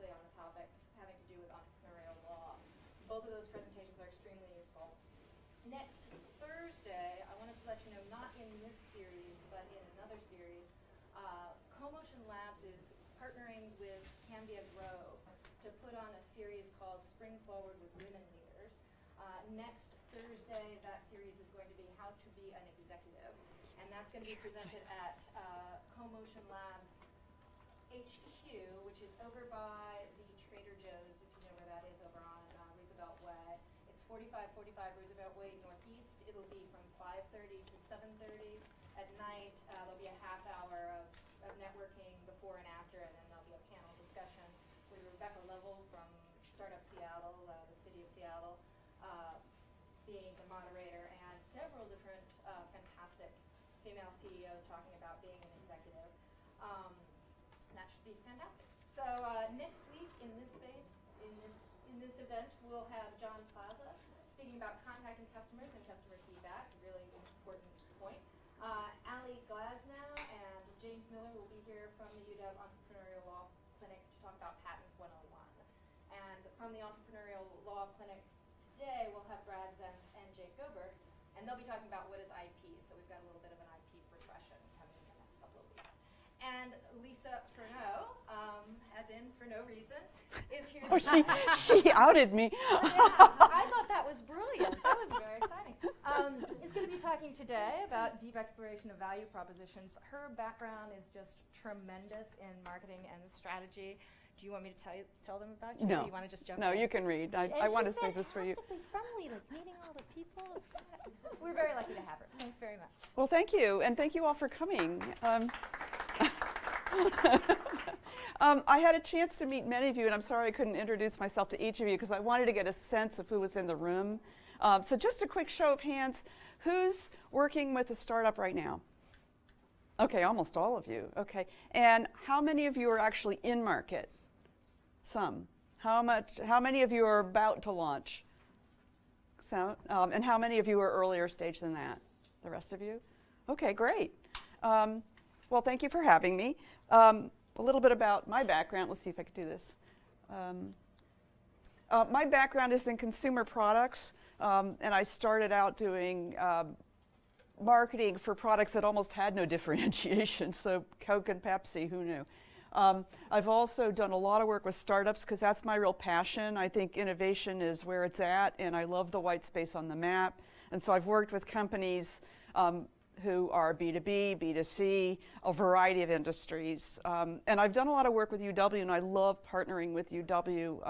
mostly on the topics having to do with entrepreneurial law. Both of those presentations are extremely useful. Next Thursday, I wanted to let you know, not in this series, but in another series, CoMotion Labs is partnering with Cambia Grow to put on a series called Spring Forward with Women Leaders. Next Thursday, that series is going to be How to Be an Executive, and that's going to be presented at CoMotion Labs HQ, which is over by the Trader Joe's, if you know where that is, over on Roosevelt Way. It's 4545 Roosevelt Way Northeast. It'll be from 5:30 to 7:30 at night. There'll be a half hour of networking before and after, and then there'll be a panel discussion with Rebecca Lovell from Startup Seattle, the city of Seattle, being the moderator, and several different fantastic female CEOs talking about being an executive. That should be fantastic. So next week in this space, in this event, we'll have John Plaza speaking about contacting customers and customer feedback, a really important point. Ali Glasnow and James Miller will be here from the UW Entrepreneurial Law Clinic to talk about Patent 101. And from the Entrepreneurial Law Clinic today, we'll have Brad Zenz and Jake Gobert, and they'll be talking about what is IP. So we've got a little bit of an IP progression coming in the next couple of weeks. And Lisa Fernow, as in for no reason, is here. Oh, she outed me. I thought that was brilliant. That was very exciting. Is going to be talking today about deep exploration of value propositions. Her background is just tremendous in marketing and strategy. Do you want me to tell them about you? No. Or you want to just jump No, in? you can read. I want to save this for you. She's fantastically friendly, like meeting all the people. We're very lucky to have her. Thanks very much. Well, thank you, and thank you all for coming. I had a chance to meet many of you, and I'm sorry I couldn't introduce myself to each of you because I wanted to get a sense of who was in the room. So just a quick show of hands. Who's working with a startup right now? Okay, almost all of you. Okay, and how many of you are actually in market? Some. How many of you are about to launch? So, and how many of you are earlier stage than that? The rest of you? Okay, great. Well, thank you for having me. A little bit about my background. Let's see if I can do this. My background is in consumer products, and I started out doing marketing for products that almost had no differentiation, so Coke and Pepsi, who knew? I've also done a lot of work with startups because that's my real passion. I think innovation is where it's at, and I love the white space on the map. And so I've worked with companies who are B2B, B2C, a variety of industries. And I've done a lot of work with UW, and I love partnering with UW.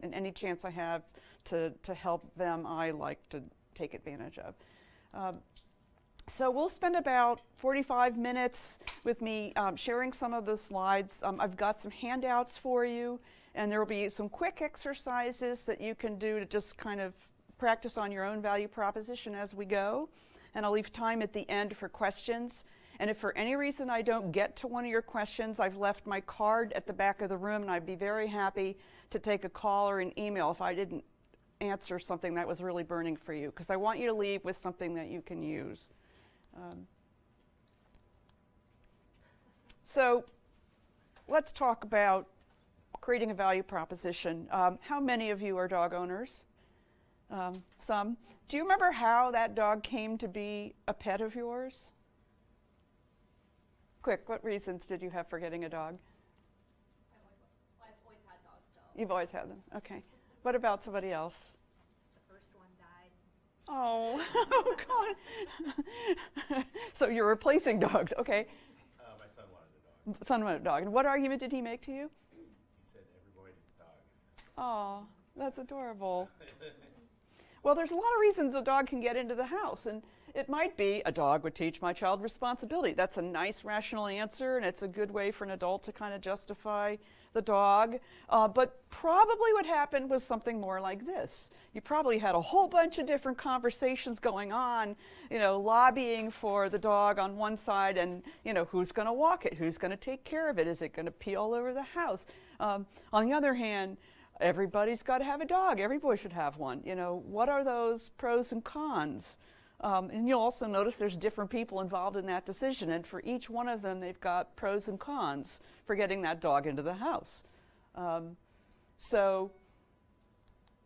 And any chance I have to help them, I like to take advantage of. So we'll spend about 45 minutes with me sharing some of the slides. I've got some handouts for you, and there will be some quick exercises that you can do to just kind of practice on your own value proposition as we go. And I'll leave time at the end for questions. And if for any reason I don't get to one of your questions, I've left my card at the back of the room, and I'd be very happy to take a call or an email if I didn't answer something that was really burning for you, because I want you to leave with something that you can use. So let's talk about creating a value proposition. How many of you are dog owners? Some. Do you remember how that dog came to be a pet of yours? Quick, what reasons did you have for getting a dog? I've always had dogs, so. You've always had them, okay. What about somebody else? The first one died. Oh, oh God. So you're replacing dogs, okay. My son wanted a dog. Son wanted a dog. And what argument did he make to you? He said every boy needs a dog. Oh, that's adorable. Well, there's a lot of reasons a dog can get into the house, and it might be a dog would teach my child responsibility. That's a nice, rational answer, and it's a good way for an adult to kind of justify the dog. But probably what happened was something more like this. You probably had a whole bunch of different conversations going on, you know, lobbying for the dog on one side, and, you know, who's going to walk it? Who's going to take care of it? Is it going to pee all over the house? On the other hand, everybody's got to have a dog. Every boy should have one. You know, what are those pros and cons? And you'll also notice there's different people involved in that decision, and for each one of them, they've got pros and cons for getting that dog into the house. So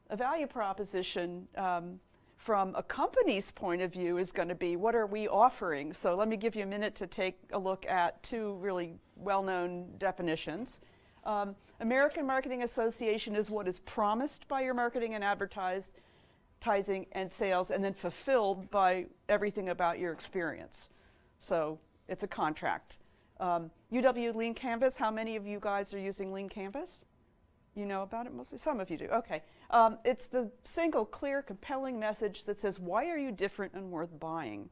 a value proposition from a company's point of view is going to be, what are we offering? So let me give you a minute to take a look at two really well-known definitions. American Marketing Association is what is promised by your marketing and advertising and sales, and then fulfilled by everything about your experience. So it's a contract. UW Lean Canvas, how many of you guys are using Lean Canvas? You know about it mostly? Some of you do. Okay. It's the single, clear, compelling message that says, why are you different and worth buying?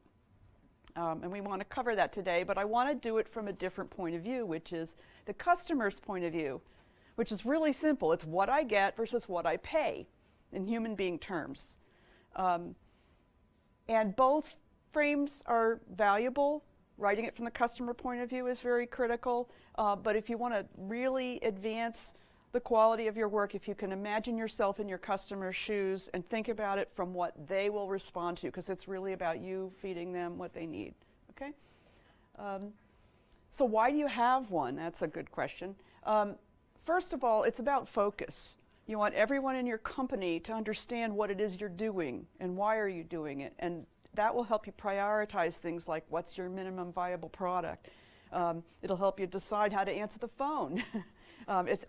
And we want to cover that today, but I want to do it from a different point of view, which is the customer's point of view, which is really simple. It's what I get versus what I pay in human being terms. And both frames are valuable. Writing it from the customer point of view is very critical. But if you want to really advance the quality of your work, if you can imagine yourself in your customer's shoes and think about it from what they will respond to, because it's really about you feeding them what they need. Okay? So why do you have one? That's a good question. First of all, it's about focus. You want everyone in your company to understand what it is you're doing and why are you doing it. And that will help you prioritize things like what's your minimum viable product. It'll help you decide how to answer the phone.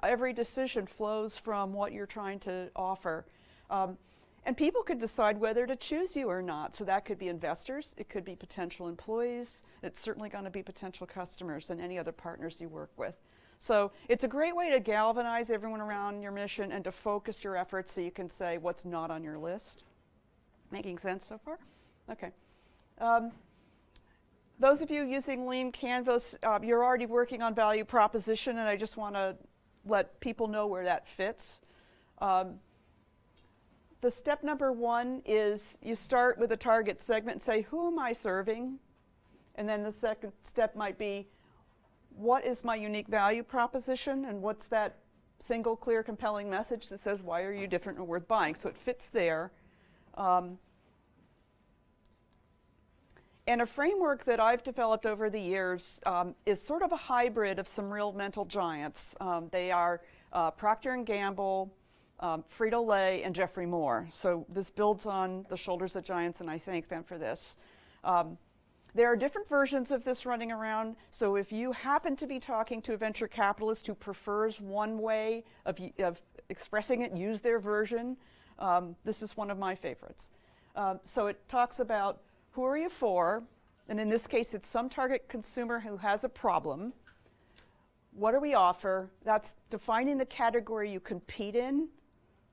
Every decision flows from what you're trying to offer. And people could decide whether to choose you or not. So that could be investors, it could be potential employees, it's certainly going to be potential customers and any other partners you work with. So it's a great way to galvanize everyone around your mission and to focus your efforts so you can say what's not on your list. Making sense so far? Okay. Those of you using Lean Canvas, you're already working on value proposition, and I just want to let people know where that fits. The step number one is you start with a target segment and say, who am I serving? And then the second step might be, what is my unique value proposition? And what's that single, clear, compelling message that says, why are you different and worth buying? So it fits there. And a framework that I've developed over the years is sort of a hybrid of some real mental giants. They are Procter & Gamble, Frito-Lay, and Jeffrey Moore. So this builds on the shoulders of giants, and I thank them for this. There are different versions of this running around. So if you happen to be talking to a venture capitalist who prefers one way of expressing it, use their version. This is one of my favorites. So it talks about, who are you for? And in this case, it's some target consumer who has a problem. What do we offer? That's defining the category you compete in.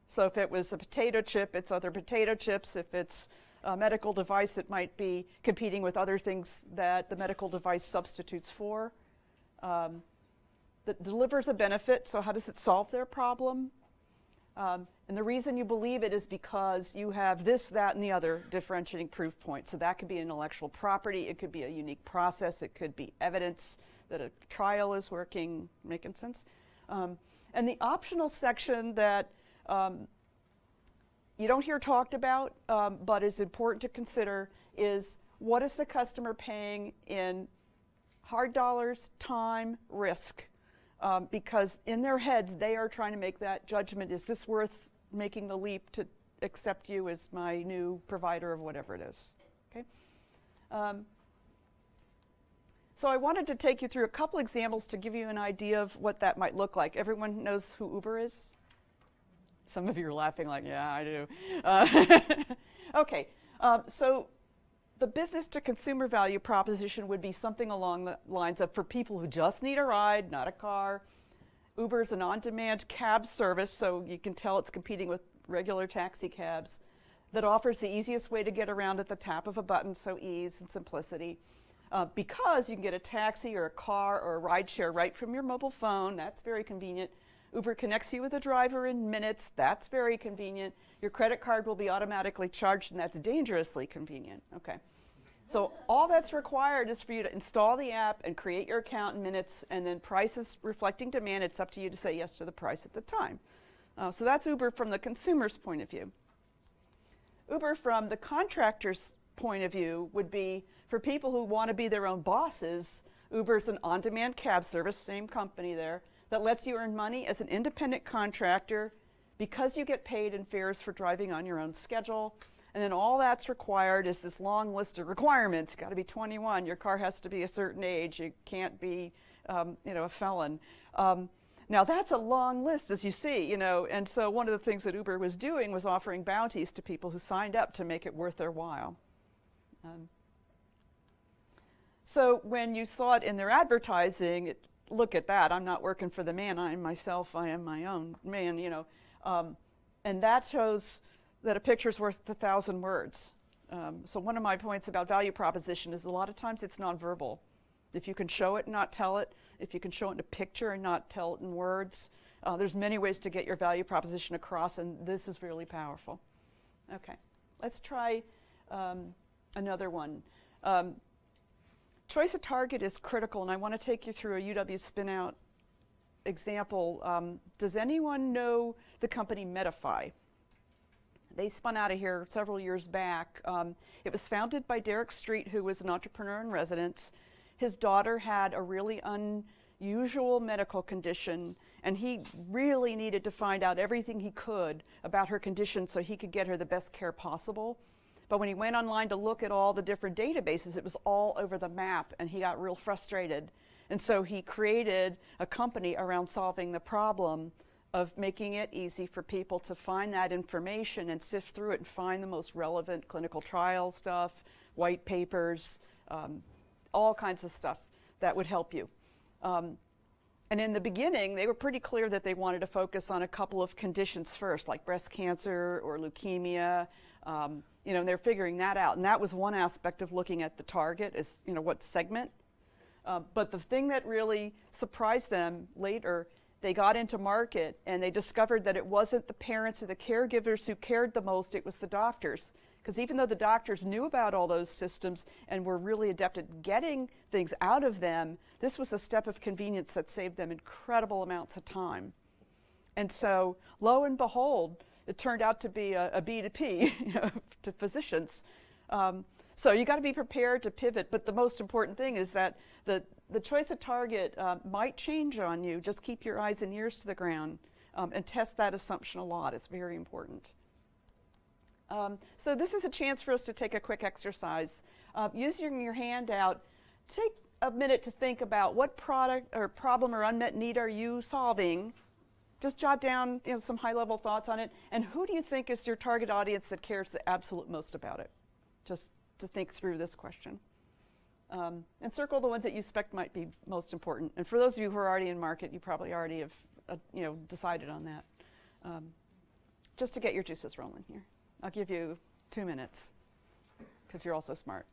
So if it was a potato chip, it's other potato chips. If it's a medical device, it might be competing with other things that the medical device substitutes for. That delivers a benefit, so how does it solve their problem? And the reason you believe it is because you have this, that, and the other differentiating proof point. So that could be intellectual property, it could be a unique process, it could be evidence that a trial is working. Making sense? And the optional section that you don't hear talked about, but is important to consider, is what is the customer paying in hard dollars, time, risk? Because in their heads, they are trying to make that judgment. Is this worth making the leap to accept you as my new provider of whatever it is? Okay. So I wanted to take you through a couple examples to give you an idea of what that might look like. Everyone knows who Uber is? Some of you are laughing like, yeah, I do. Okay. So the business to consumer value proposition would be something along the lines of, for people who just need a ride, not a car. Uber is an on-demand cab service, so you can tell it's competing with regular taxi cabs, that offers the easiest way to get around at the tap of a button, so ease and simplicity. Because you can get a taxi or a car or a ride share right from your mobile phone, that's very convenient. Uber connects you with a driver in minutes, that's very convenient. Your credit card will be automatically charged, and that's dangerously convenient. Okay. So all that's required is for you to install the app and create your account in minutes, and then prices reflecting demand, it's up to you to say yes to the price at the time. So that's Uber from the consumer's point of view. Uber from the contractor's point of view would be, for people who want to be their own bosses, Uber's an on-demand cab service, same company there, that lets you earn money as an independent contractor because you get paid in fares for driving on your own schedule. And then all that's required is this long list of requirements. Got to be 21. Your car has to be a certain age. You can't be, a felon. Now that's a long list, as you see, and so one of the things that Uber was doing was offering bounties to people who signed up to make it worth their while. So when you saw it in their advertising, look at that. I'm not working for the man. I am myself. I am my own man, and that shows that a picture's worth 1,000 words. So one of my points about value proposition is a lot of times it's nonverbal. If you can show it and not tell it, if you can show it in a picture and not tell it in words, there's many ways to get your value proposition across, and this is really powerful. Okay, let's try another one. Choice of target is critical, and I want to take you through a UW spin-out example. Does anyone know the company Medify? They spun out of here several years back. It was founded by Derek Street, who was an entrepreneur in residence. His daughter had a really unusual medical condition, and he really needed to find out everything he could about her condition so he could get her the best care possible. But when he went online to look at all the different databases, it was all over the map, and he got real frustrated. And so he created a company around solving the problem of making it easy for people to find that information and sift through it and find the most relevant clinical trial stuff, white papers, all kinds of stuff that would help you. And in the beginning, they were pretty clear that they wanted to focus on a couple of conditions first, like breast cancer or leukemia, and they're figuring that out. And that was one aspect of looking at the target is, what segment. But the thing that really surprised them later, they got into market and they discovered that it wasn't the parents or the caregivers who cared the most, it was the doctors. Because even though the doctors knew about all those systems and were really adept at getting things out of them, this was a step of convenience that saved them incredible amounts of time. And so, lo and behold, it turned out to be a B2P to physicians. So you got to be prepared to pivot, but the most important thing is that the choice of target might change on you. Just keep your eyes and ears to the ground and test that assumption a lot. It's very important. So this is a chance for us to take a quick exercise. Using your handout, take a minute to think about what product or problem or unmet need are you solving. Just jot down some high-level thoughts on it. And who do you think is your target audience that cares the absolute most about it? Just to think through this question. And circle the ones that you suspect might be most important. And for those of you who are already in market, you probably already have decided on that. Just to get your juices rolling here. I'll give you 2 minutes because you're all so smart.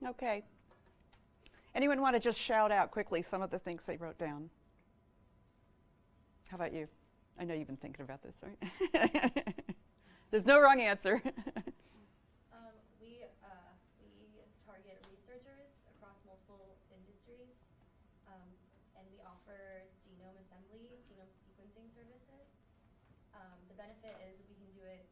Okay. Anyone want to just shout out quickly some of the things they wrote down? How about you? I know you've been thinking about this, right? There's no wrong answer. We target researchers across multiple industries, and we offer genome assembly, genome sequencing services. The benefit is we can do it,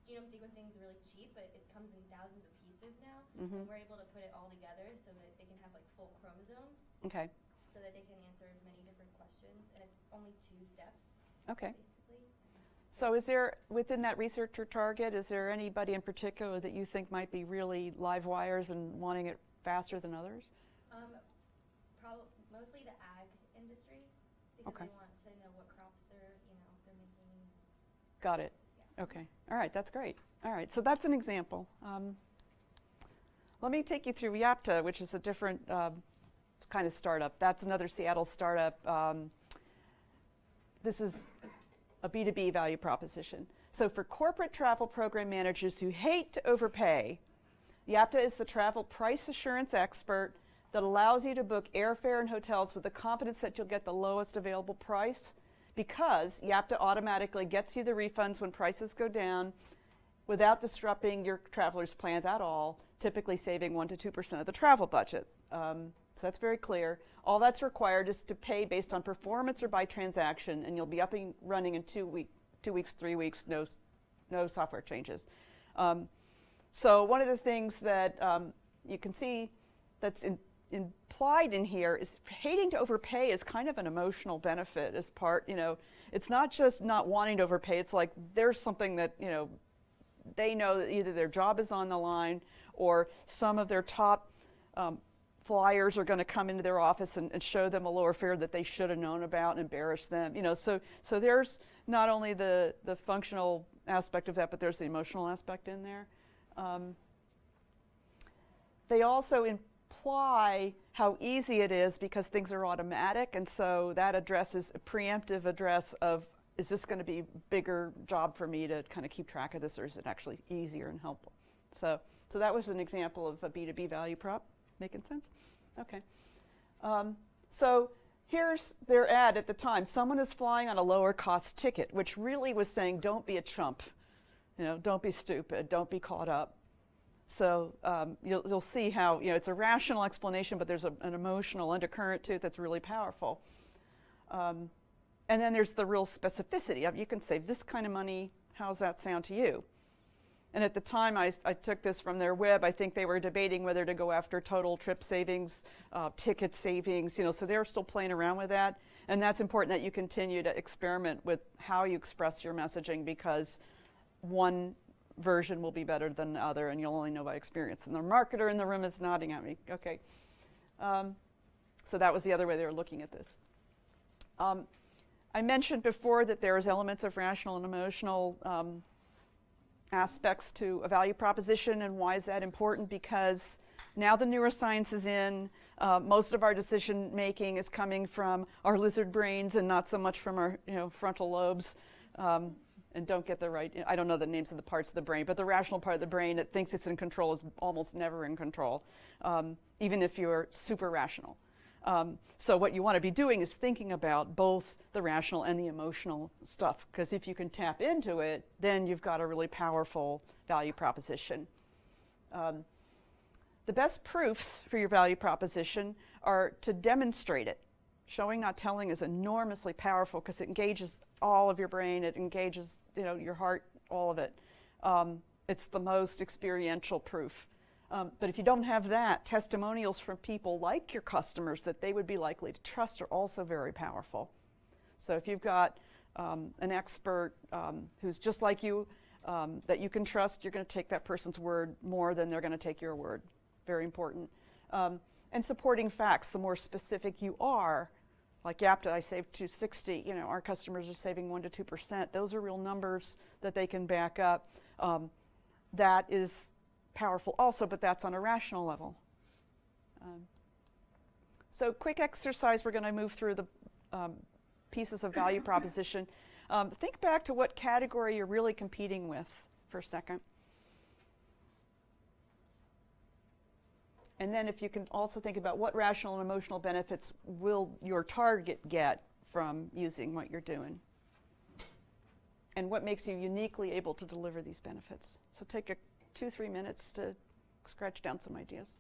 genome sequencing is really cheap, but it comes in thousands of pieces now, and we're able to put it all together so that they can have like full chromosomes. Okay. So that they can answer many different questions, and it's only 2 steps. Okay. Basically. So is there, within that researcher target, is there anybody in particular that you think might be really live wires and wanting it faster than others? Mostly the ag industry, because Okay. they want to know what crops they're making. Got it. Yeah. Okay. All right, that's great. All right, so that's an example. Let me take you through YAPTA, which is a different kind of startup. That's another Seattle startup. This is a B2b value proposition. So for corporate travel program managers who hate to overpay, YAPTA is the travel price assurance expert that allows you to book airfare and hotels with the confidence that you'll get the lowest available price, because YAPTA automatically gets you the refunds when prices go down without disrupting your traveler's plans at all, typically saving 1% to 2% of the travel budget. So that's very clear. All that's required is to pay based on performance or by transaction, and you'll be up and running in 2 weeks, 3 weeks, no software changes. So one of the things that you can see that's implied in here is hating to overpay is kind of an emotional benefit as part, it's not just not wanting to overpay, it's like there's something that, they know that either their job is on the line or some of their top flyers are going to come into their office and show them a lower fare that they should have known about and embarrass them. So there's not only the functional aspect of that, but there's the emotional aspect in there. They also imply how easy it is because things are automatic, and so that addresses a preemptive address of, is this going to be a bigger job for me to kind of keep track of this, or is it actually easier and helpful? So that was an example of a B2B value prop. Making sense? Okay. So here's their ad at the time. Someone is flying on a lower cost ticket, which really was saying, don't be a chump. Don't be stupid. Don't be caught up. So you'll see how, it's a rational explanation, but there's an emotional undercurrent to it that's really powerful. And then there's the real specificity. You can save this kind of money. How's that sound to you? And at the time, I took this from their web. I think they were debating whether to go after total trip savings, ticket savings, so they're still playing around with that. And that's important that you continue to experiment with how you express your messaging, because one version will be better than the other, and you'll only know by experience. And the marketer in the room is nodding at me. Okay. So that was the other way they were looking at this. I mentioned before that there's elements of rational and emotional aspects to a value proposition. And why is that important? Because now the neuroscience is in. Most of our decision making is coming from our lizard brains and not so much from our frontal lobes. And don't get the right, I don't know the names of the parts of the brain, but the rational part of the brain that thinks it's in control is almost never in control, even if you're super rational. So what you want to be doing is thinking about both the rational and the emotional stuff, because if you can tap into it, then you've got a really powerful value proposition. The best proofs for your value proposition are to demonstrate it. Showing, not telling is enormously powerful because it engages all of your brain, it engages your heart, all of it. It's the most experiential proof. But if you don't have that, testimonials from people like your customers that they would be likely to trust are also very powerful. So if you've got an expert who's just like you, that you can trust, you're going to take that person's word more than they're going to take your word. Very important. And supporting facts, the more specific you are, like YAPTA, I saved $260, our customers are saving 1% to 2%. Those are real numbers that they can back up. That is powerful also, but that's on a rational level. So quick exercise, we're going to move through the pieces of value proposition. Think back to what category you're really competing with for a second. And then if you can also think about what rational and emotional benefits will your target get from using what you're doing. And what makes you uniquely able to deliver these benefits. So take 2-3 minutes to scratch down some ideas.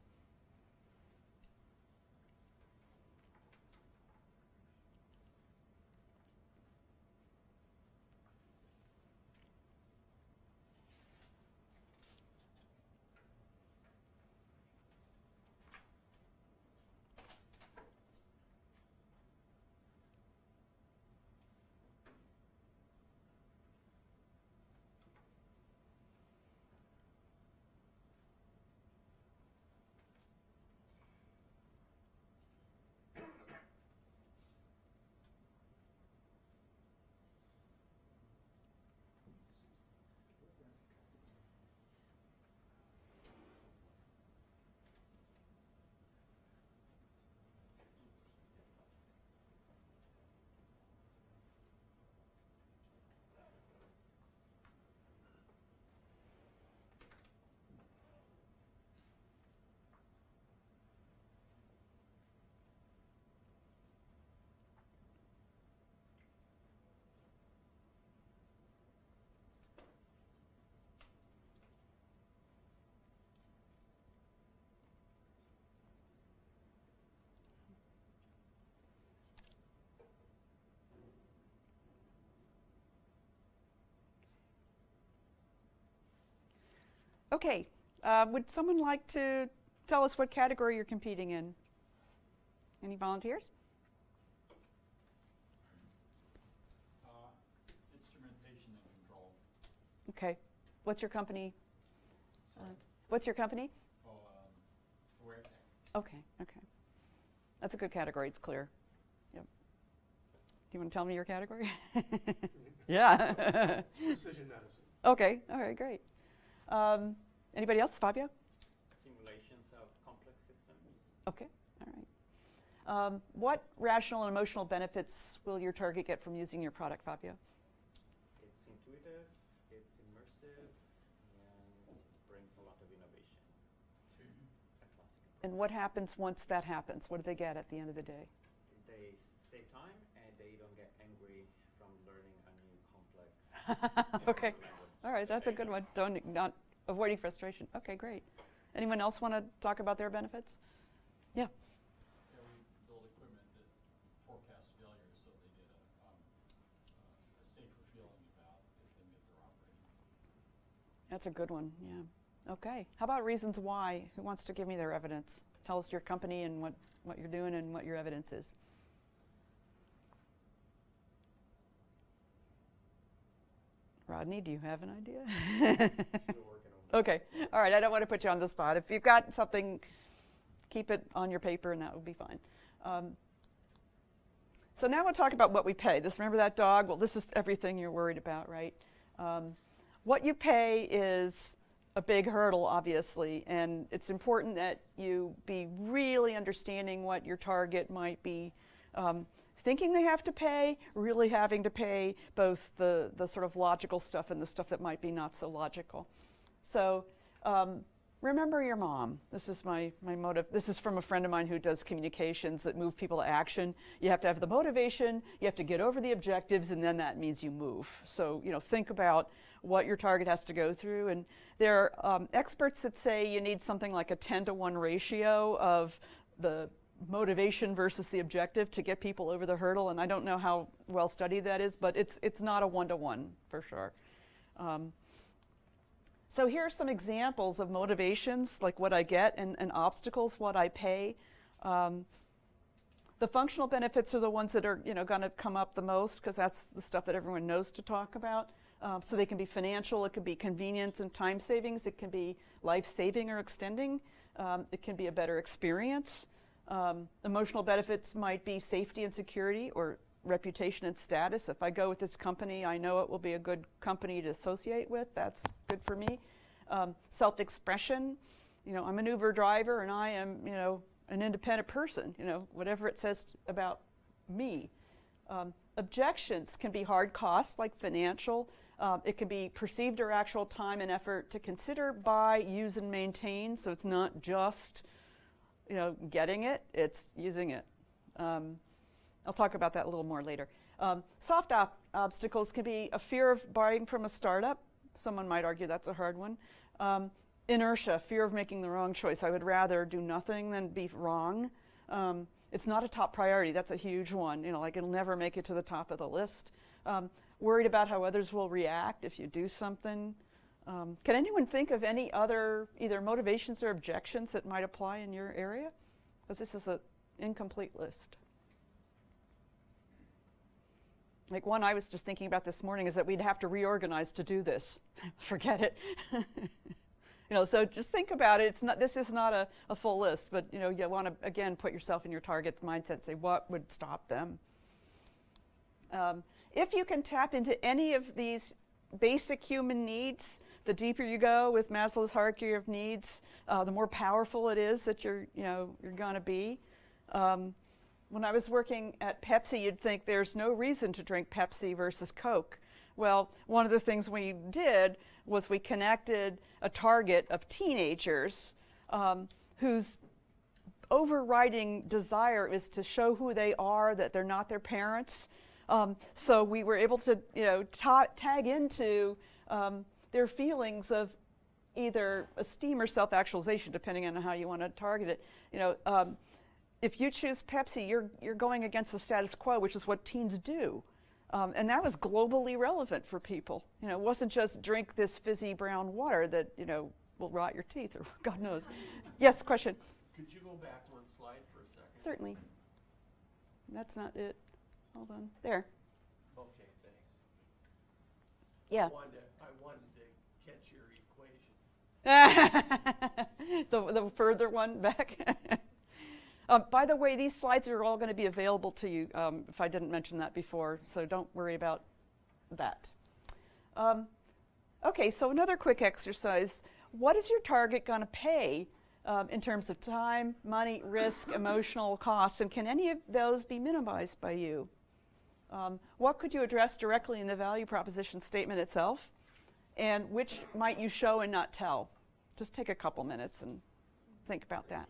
Okay, would someone like to tell us what category you're competing in? Any volunteers? Instrumentation and control. Okay. What's your company? What's your company? Aware Tech. Okay, okay. That's a good category. It's clear. Yep. Do you want to tell me your category? Yeah. Precision medicine. Okay. All right. Great. Anybody else? Fabio? Simulations of complex systems. Okay. All right. What rational and emotional benefits will your target get from using your product, Fabio? It's intuitive, it's immersive, and brings a lot of innovation to a classic approach. And what happens once that happens? What do they get at the end of the day? They save time and they don't get angry from learning a new complex Okay. language. All right. That's a good one. Not avoiding frustration. Okay. Great. Anyone else want to talk about their benefits? Yeah. Yeah, we build equipment that forecasts failure so they get a safer feeling about if they make their operating. That's a good one, yeah. Okay. How about reasons why? Who wants to give me their evidence? Tell us your company and what you're doing and what your evidence is. Rodney, do you have an idea? Still working on that. Okay. All right. I don't want to put you on the spot. If you've got something, keep it on your paper and that would be fine. So now we'll talk about what we pay. Remember that dog? Well, this is everything you're worried about, right? What you pay is a big hurdle, obviously, and it's important that you be really understanding what your target might be thinking they have to pay, really having to pay, both the sort of logical stuff and the stuff that might be not so logical. So remember your mom. This is my motive. This is from a friend of mine who does communications that move people to action. You have to have the motivation, you have to get over the objectives, and then that means you move. So, think about what your target has to go through. And there are experts that say you need something like a 10-to-1 ratio of the motivation versus the objective to get people over the hurdle. And I don't know how well studied that is, but it's not a 1-to-1 for sure. So here are some examples of motivations, like what I get, and obstacles, what I pay. The functional benefits are the ones that are going to come up the most, because that's the stuff that everyone knows to talk about. So they can be financial, it can be convenience and time savings, it can be life-saving or extending, it can be a better experience. Emotional benefits might be safety and security, or reputation and status. If I go with this company, I know it will be a good company to associate with. That's good for me. Self-expression. I'm an Uber driver and I am, an independent person. Whatever it says about me. Objections can be hard costs, like financial. It can be perceived or actual time and effort to consider, buy, use, and maintain. So it's not just, getting it, it's using it. I'll talk about that a little more later. Soft obstacles can be a fear of buying from a startup. Someone might argue that's a hard one. Inertia, fear of making the wrong choice. I would rather do nothing than be wrong. It's not a top priority. That's a huge one. Like it'll never make it to the top of the list. Worried about how others will react if you do something. Can anyone think of any other either motivations or objections that might apply in your area? Because this is an incomplete list. Like one I was just thinking about this morning is that we'd have to reorganize to do this. Forget it. So just think about it. This is not a full list, but you want to again put yourself in your target's mindset and say what would stop them. If you can tap into any of these basic human needs, the deeper you go with Maslow's hierarchy of needs, the more powerful it is that you're going to be. When I was working at Pepsi, you'd think there's no reason to drink Pepsi versus Coke. Well, one of the things we did was we connected a target of teenagers whose overriding desire is to show who they are, that they're not their parents. So we were able to, tag into their feelings of either esteem or self-actualization, depending on how you want to target it. If you choose Pepsi, you're going against the status quo, which is what teens do. And that was globally relevant for people. It wasn't just drink this fizzy brown water that, will rot your teeth, or God knows. Yes, question? Could you go back one slide for a second? Certainly. That's not it. Hold on. There. Okay, thanks. Yeah. I wanted to catch your equation. The further one back. By the way, these slides are all going to be available to you if I didn't mention that before, so don't worry about that. Okay, so another quick exercise. What is your target going to pay in terms of time, money, risk, emotional costs, and can any of those be minimized by you? What could you address directly in the value proposition statement itself? And which might you show and not tell? Just take a couple minutes and think about that.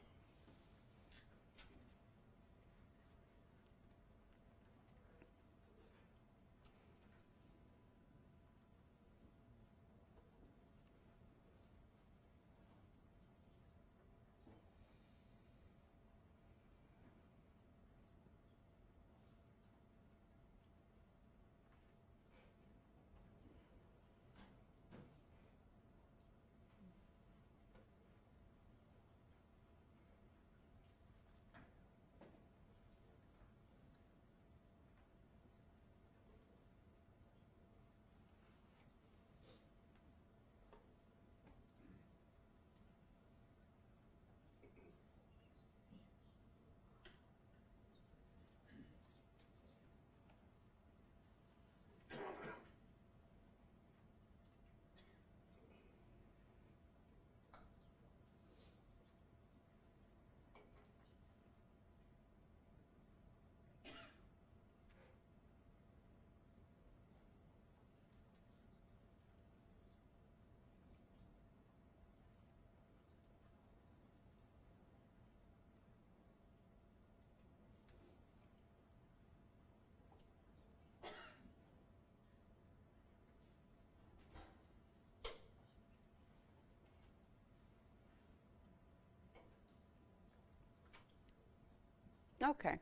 Okay.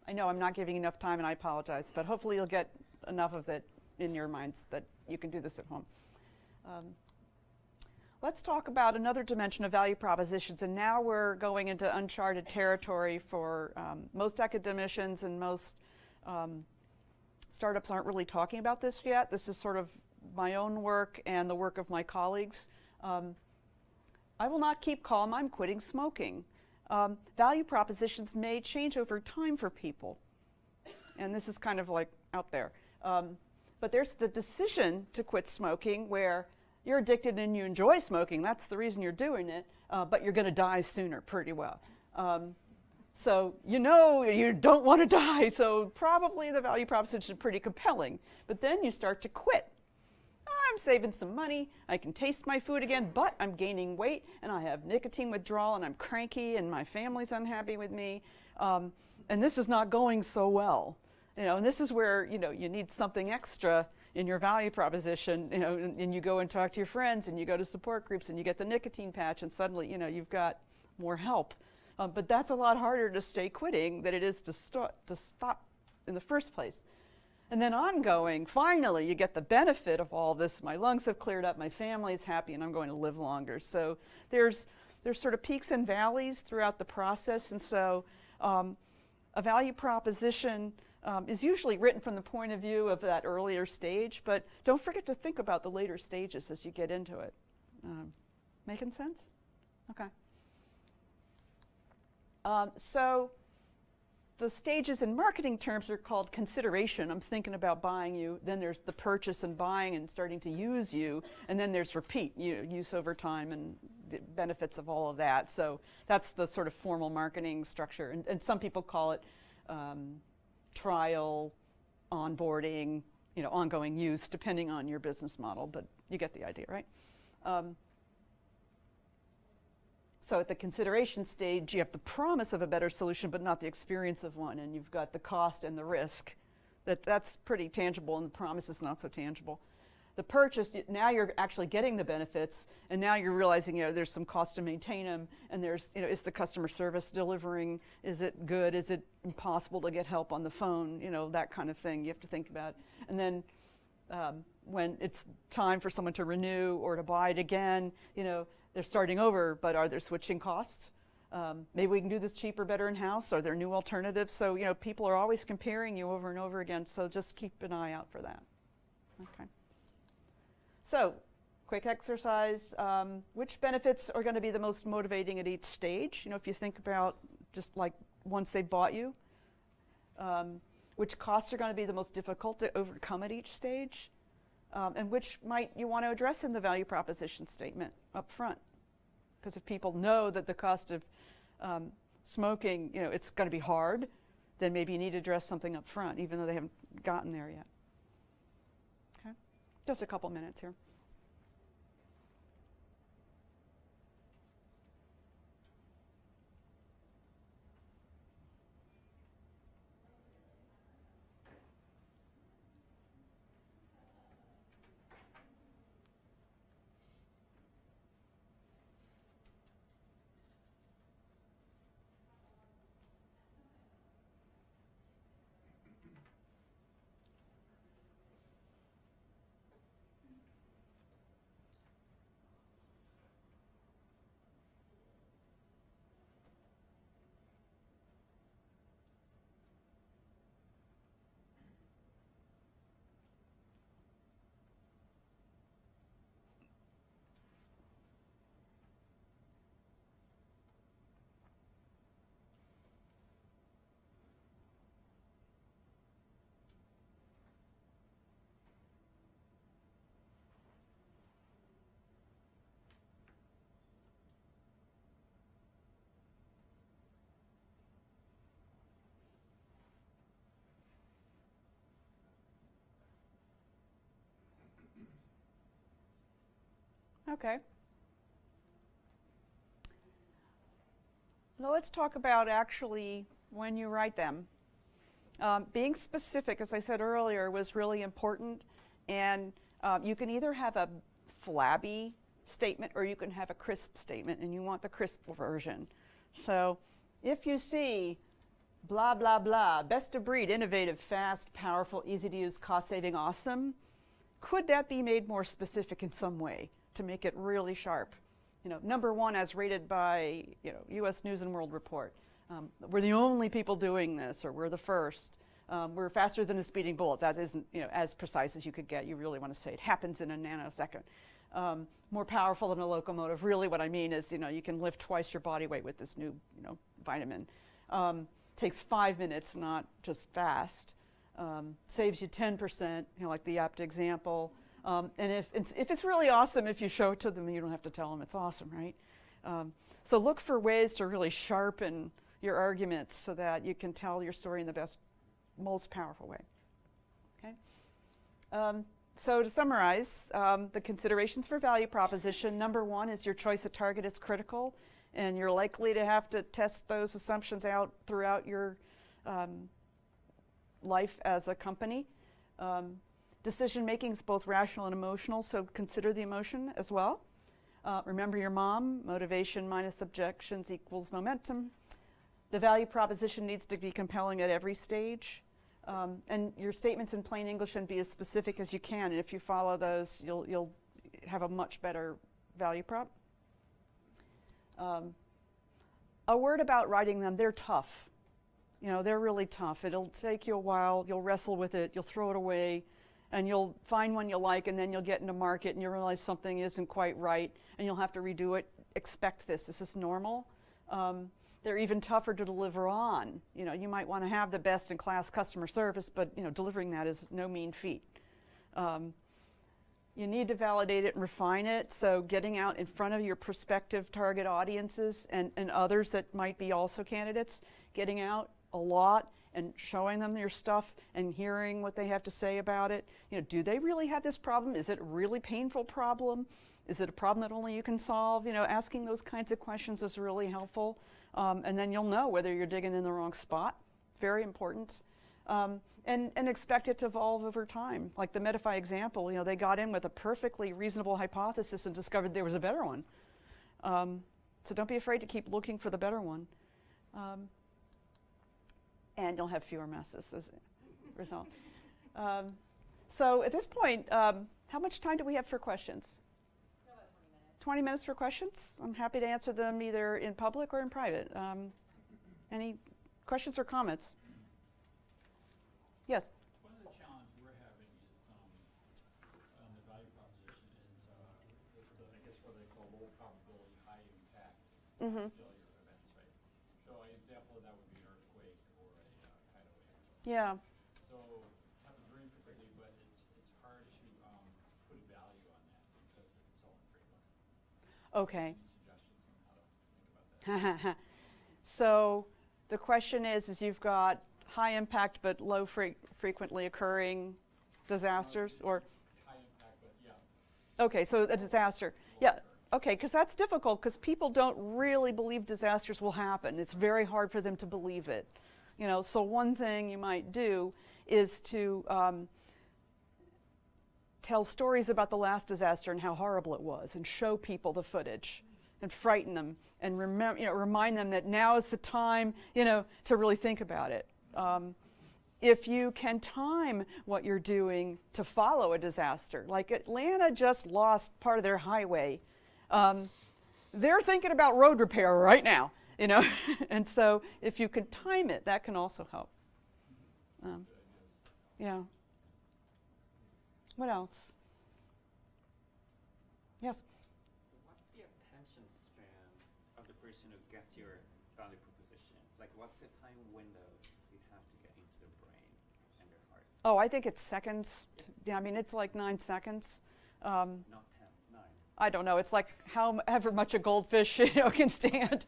I know I'm not giving enough time, and I apologize, but hopefully you'll get enough of it in your minds that you can do this at home. Let's talk about another dimension of value propositions, and now we're going into uncharted territory for most academicians, and most startups aren't really talking about this yet. This is sort of my own work and the work of my colleagues. I will not keep calm, I'm quitting smoking. Value propositions may change over time for people. And this is kind of like out there. But there's the decision to quit smoking where you're addicted and you enjoy smoking. That's the reason you're doing it. But you're going to die sooner pretty well. So you know you don't want to die. So probably the value proposition is pretty compelling. But then you start to quit. I'm saving some money, I can taste my food again, but I'm gaining weight, and I have nicotine withdrawal, and I'm cranky, and my family's unhappy with me, and this is not going so well. And this is where, you need something extra in your value proposition, and you go and talk to your friends, and you go to support groups, and you get the nicotine patch, and suddenly, you've got more help. But that's a lot harder to stay quitting than it is to stop in the first place. And then ongoing, finally, you get the benefit of all this. My lungs have cleared up, my family's happy, and I'm going to live longer. So there's sort of peaks and valleys throughout the process. And so a value proposition is usually written from the point of view of that earlier stage. But don't forget to think about the later stages as you get into it. Making sense? Okay. So the stages in marketing terms are called consideration. I'm thinking about buying you. Then there's the purchase and buying and starting to use you. And then there's repeat, use over time and the benefits of all of that. So that's the sort of formal marketing structure. And some people call it trial, onboarding, ongoing use, depending on your business model. But you get the idea, right? So at the consideration stage, you have the promise of a better solution, but not the experience of one. And you've got the cost and the risk. That's pretty tangible, and the promise is not so tangible. The purchase, now you're actually getting the benefits, and now you're realizing there's some cost to maintain them, and there's is the customer service delivering? Is it good? Is it impossible to get help on the phone? That kind of thing you have to think about. And then when it's time for someone to renew or to buy it again, they're starting over, but are there switching costs? Maybe we can do this cheaper, better in-house. Are there new alternatives? So, people are always comparing you over and over again, so just keep an eye out for that. Okay. So, quick exercise. Which benefits are going to be the most motivating at each stage? If you think about just like once they bought you, which costs are going to be the most difficult to overcome at each stage, and which might you want to address in the value proposition statement up front. Because if people know that the cost of smoking, it's going to be hard, then maybe you need to address something up front, even though they haven't gotten there yet. Okay, just a couple minutes here. Okay. Now let's talk about actually when you write them. Being specific, as I said earlier, was really important. And you can either have a flabby statement or you can have a crisp statement, and you want the crisp version. So if you see blah, blah, blah, best of breed, innovative, fast, powerful, easy to use, cost saving, awesome, could that be made more specific in some way to make it really sharp? Number one as rated by U.S. News and World Report. We're the only people doing this, or we're the first. We're faster than a speeding bullet. That isn't as precise as you could get. You really want to say it happens in a nanosecond. More powerful than a locomotive. Really what I mean is you can lift twice your body weight with this new vitamin. Takes 5 minutes, not just fast. Saves you 10%, like the apt example. And if it's really awesome, if you show it to them, you don't have to tell them it's awesome, right? So look for ways to really sharpen your arguments so that you can tell your story in the best, most powerful way. Okay. So to summarize, the considerations for value proposition, number one is your choice of target is critical, and you're likely to have to test those assumptions out throughout your life as a company. Decision making is both rational and emotional, so consider the emotion as well. Remember your mom, motivation minus objections equals momentum. The value proposition needs to be compelling at every stage. And your statements in plain English and be as specific as you can, and if you follow those, you'll have a much better value prop. A word about writing them, they're tough. They're really tough. It'll take you a while, you'll wrestle with it, you'll throw it away, and you'll find one you like, and then you'll get into market and you realize something isn't quite right, and you'll have to redo it. Expect this. This is normal. They're even tougher to deliver on. You might want to have the best in class customer service, but delivering that is no mean feat. You need to validate it and refine it, so getting out in front of your prospective target audiences and others that might be also candidates, getting out a lot and showing them your stuff and hearing what they have to say about it. Do they really have this problem? Is it a really painful problem? Is it a problem that only you can solve? Asking those kinds of questions is really helpful. And then you'll know whether you're digging in the wrong spot. Very important. And expect it to evolve over time. Like the Medify example, they got in with a perfectly reasonable hypothesis and discovered there was a better one. So don't be afraid to keep looking for the better one. And you'll have fewer messes as a result. So at this point, how much time do we have for questions? About 20 minutes. 20 minutes for questions? I'm happy to answer them either in public or in private. Any questions or comments? Yes? One of the challenges we're having is on the value proposition is I guess what they call low probability, high impact failure events, right? So an example of that would be an earthquake or a tidal wave. Yeah. So it happens very infrequently, but it's hard to put a value on that because it's so infrequent. Okay. Any suggestions on how to think about that? So the question is you've got high impact but low frequently occurring disasters, or High impact, but yeah. okay, so a disaster. Yeah, okay, because that's difficult because people don't really believe disasters will happen. It's very hard for them to believe it. You know, so one thing you might do is to tell stories about the last disaster and how horrible it was, and show people the footage, and frighten them, and remind them that now is the time, to really think about it. If you can time what you're doing to follow a disaster, like Atlanta just lost part of their highway, they're thinking about road repair right now, and so if you can time it, that can also help. Yeah. What else? Yes? What's the attention span of the person who gets your value proposition? Like, what's the time window you have to get into their brain and their heart? Oh, I think it's seconds. Yeah, I mean, it's like 9 seconds. Not 10, 9. I don't know. It's like however much a goldfish can stand.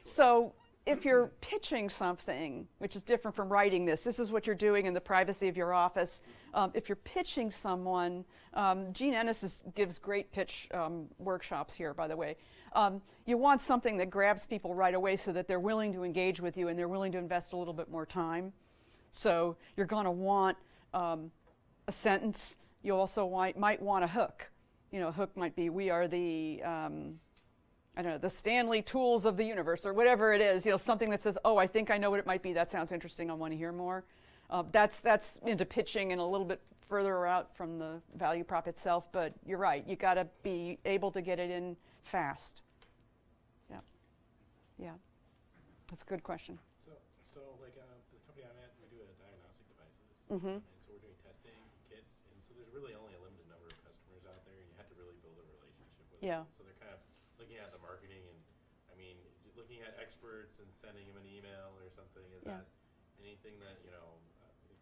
So if you're pitching something, which is different from writing this is what you're doing in the privacy of your office. If you're pitching someone, Gene Ennis gives great pitch workshops here, by the way. You want something that grabs people right away so that they're willing to engage with you and they're willing to invest a little bit more time. So you're going to want a sentence. You also might want a hook. A hook might be, we are the, the Stanley tools of the universe, or whatever it is, something that says, oh, I think I know what it might be. That sounds interesting. I want to hear more. That's into pitching and a little bit further out from the value prop itself, but you're right. You got to be able to get it in fast. Yeah. That's a good question. So like the company I'm at, we do diagnostic devices, Mm-hmm. and so we're doing testing kits, and so there's really only a limited number of customers out there, and you have to really build a relationship with Yeah. them. So they're kind of looking at the marketing, and I mean, looking at experts and sending them an email or something. Is Yeah. that anything that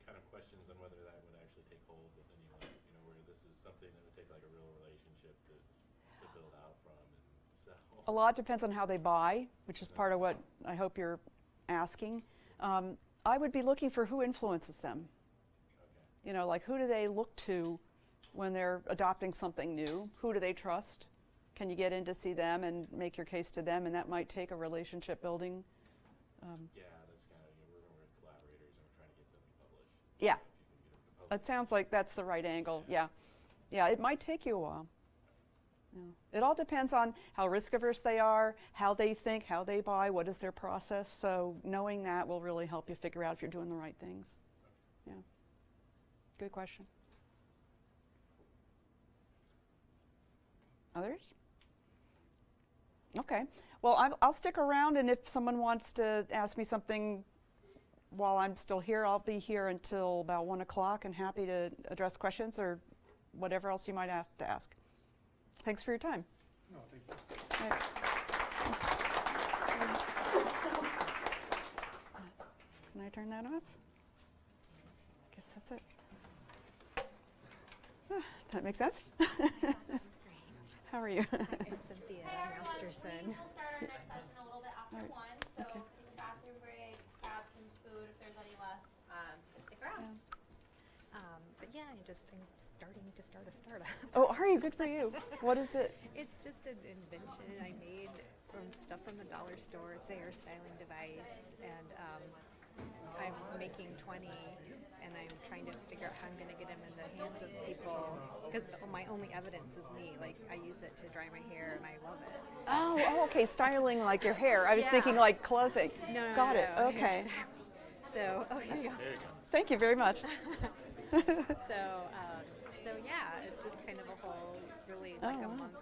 kind of questions on whether that would actually take hold with anyone? Where this is something that would take like a real relationship to build out from, and so. A lot depends on how they buy, which is part of what I hope you're asking. I would be looking for who influences them. Okay. Like who do they look to when they're adopting something new? Who do they trust? Can you get in to see them and make your case to them? And that might take a relationship building. Yeah, that's kind of, we're working with collaborators and we're trying to get them to publish. Yeah. If you can get them to publish. It sounds like that's the right angle. Yeah. Yeah, it might take you a while. Yeah. It all depends on how risk averse they are, how they think, how they buy, what is their process. So knowing that will really help you figure out if you're doing the right things. Yeah. Good question. Others? Okay. Well, I'll stick around, and if someone wants to ask me something while I'm still here, I'll be here until about 1 o'clock and happy to address questions or whatever else you might have to ask. Thanks for your time. No, thank you. All right. Can I turn that off? I guess that's it. That makes sense? That's great. How are you? I'm Cynthia Masterson. We'll start our next session a little bit after All right. 1, so Okay. take a bathroom break, grab some food if there's any left, but stick around. But yeah, I'm starting to start a startup. Oh, are you? Good for you. What is it? It's just an invention I made from stuff from the dollar store. It's a hair styling device, and I'm making 20, and I'm trying to figure out how I'm going to get them in the hands of people, because my only evidence is me. Like, I use it to dry my hair, and I love it. Oh, okay. Styling like your hair. I was Yeah. thinking like clothing. No, Got it. no, Okay. hairstyling. So, oh, here you go. Thank you very much. So yeah, it's just kind of a whole, really like a wow. month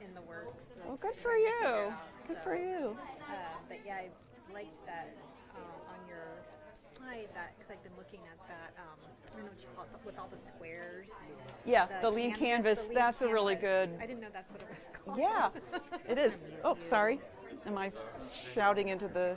in the works. Well, of good for trying to figure you. it out. Good So, for you. But yeah, I liked that on your slide, that because I've been looking at that. I don't know what you call it, with all the squares. Yeah, the lead canvas. the lead That's a really canvas. good. I didn't know that's what it was called. Yeah, it is. Oh, sorry. Am I shouting into the?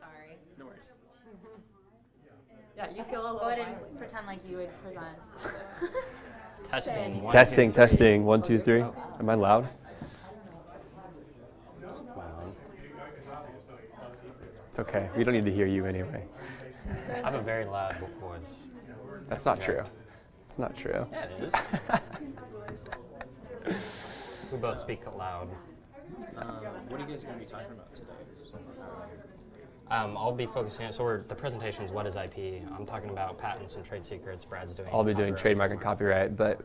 Sorry. No worries. Yeah, you feel a little Go ahead violent. and pretend like you would present. Testing. Testing, testing. 1, 2, 3. Am I loud? It's okay. We don't need to hear you anyway. I have a very loud voice. That's not true. It's not true. Yeah, it is. We both speak loud. What are you guys going to be talking about today? I'll be focusing on, so the presentation is what is IP. I'm talking about patents and trade secrets. Brad's doing I'll be doing copyright. trademark and copyright, but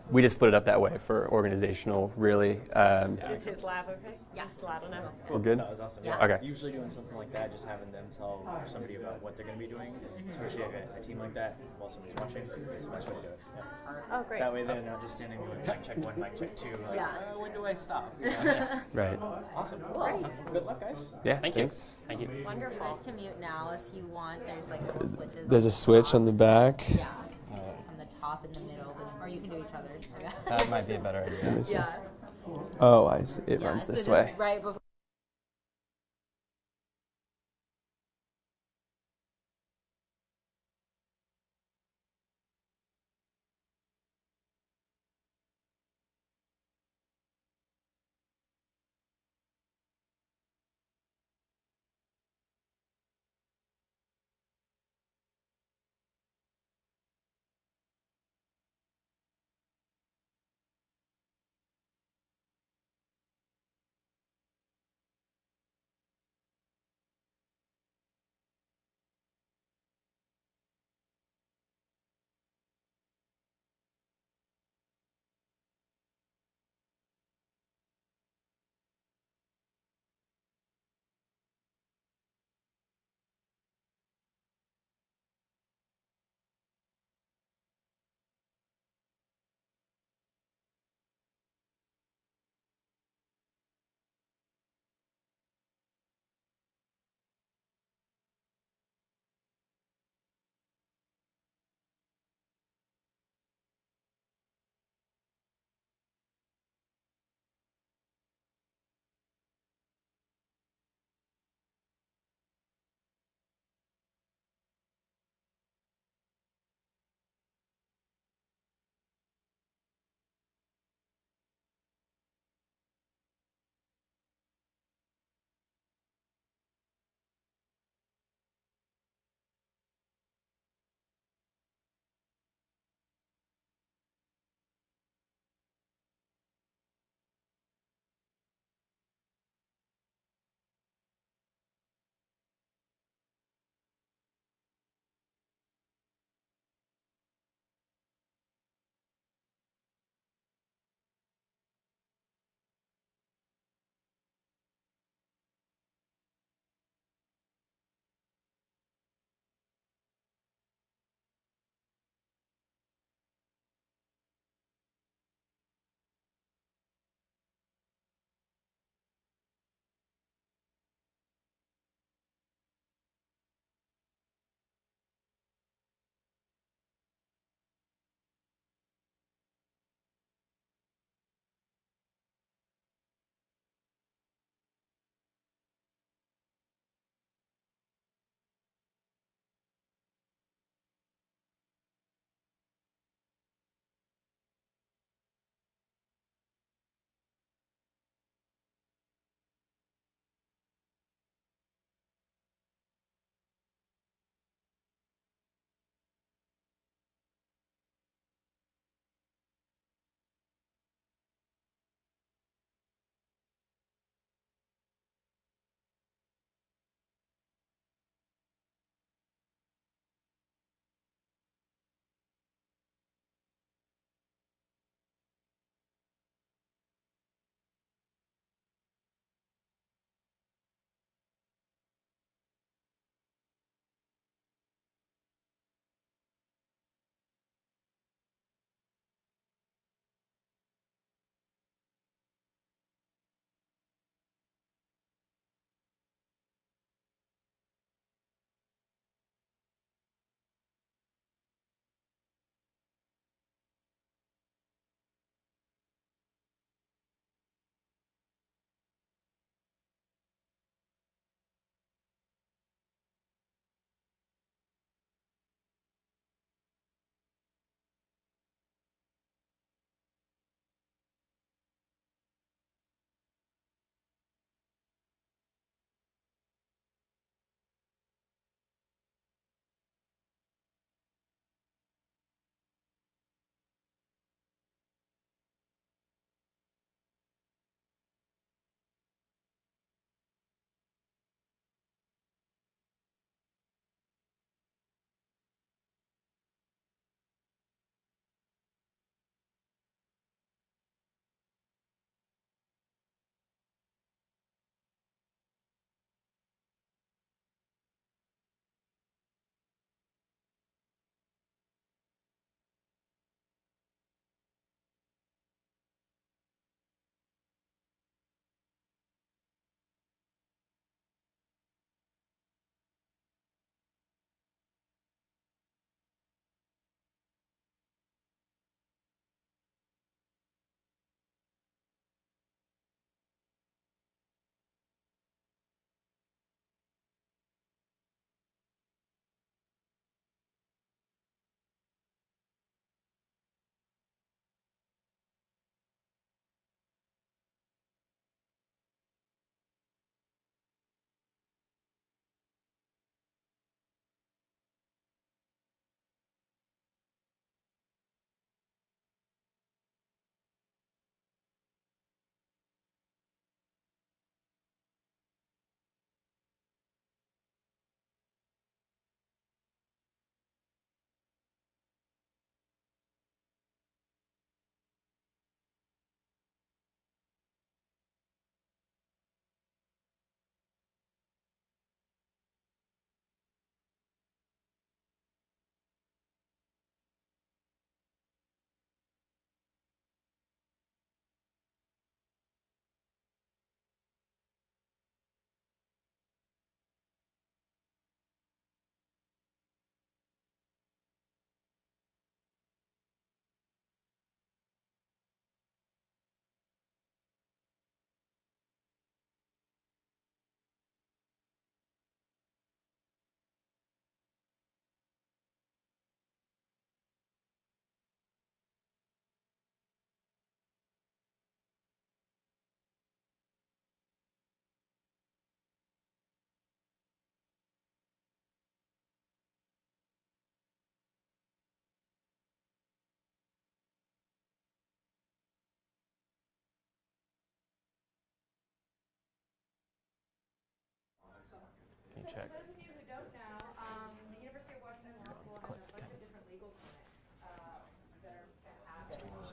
we just split it up that way for organizational, really. Is his lab okay? Yeah. It's loud enough. We're good? That was awesome. Yeah. Okay. Usually doing something like that, just having them tell somebody about what they're going to be doing, especially a team like that, while somebody's watching, it's the best way to do it. Yeah. Oh, great. That way they're not just standing there with mic check 1, mic check 2, like, Yeah. when do I stop? You know? Right. Awesome. Great. Good luck, guys. Yeah, Thank thanks. you. Thank you. You Wonderful. guys can mute now if you want. There's like little switches. There's a switch on the back. Yeah. On the top in the middle, or you can do each other's. That might be a better idea. Let me see. Yeah. Oh, I see. It Yeah, runs so this just way. right before.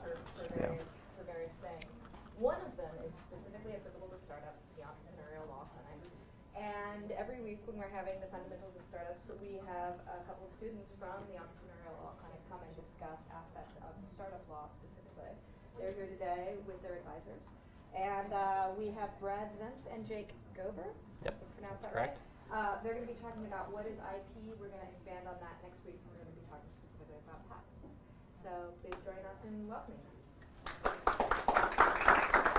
for various things. One of them is specifically applicable to startups, the Entrepreneurial Law Clinic. And every week when we're having the fundamentals of startups, we have a couple of students from the Entrepreneurial Law Clinic come and discuss aspects of startup law specifically. They're here today with their advisors. And we have Brad Zentz and Jake Gober. Yep, Pronounce that correct. right? They're going to be talking about what is IP. We're going to expand on that next week. We're going to be talking specifically about patents. So please join us in welcoming them.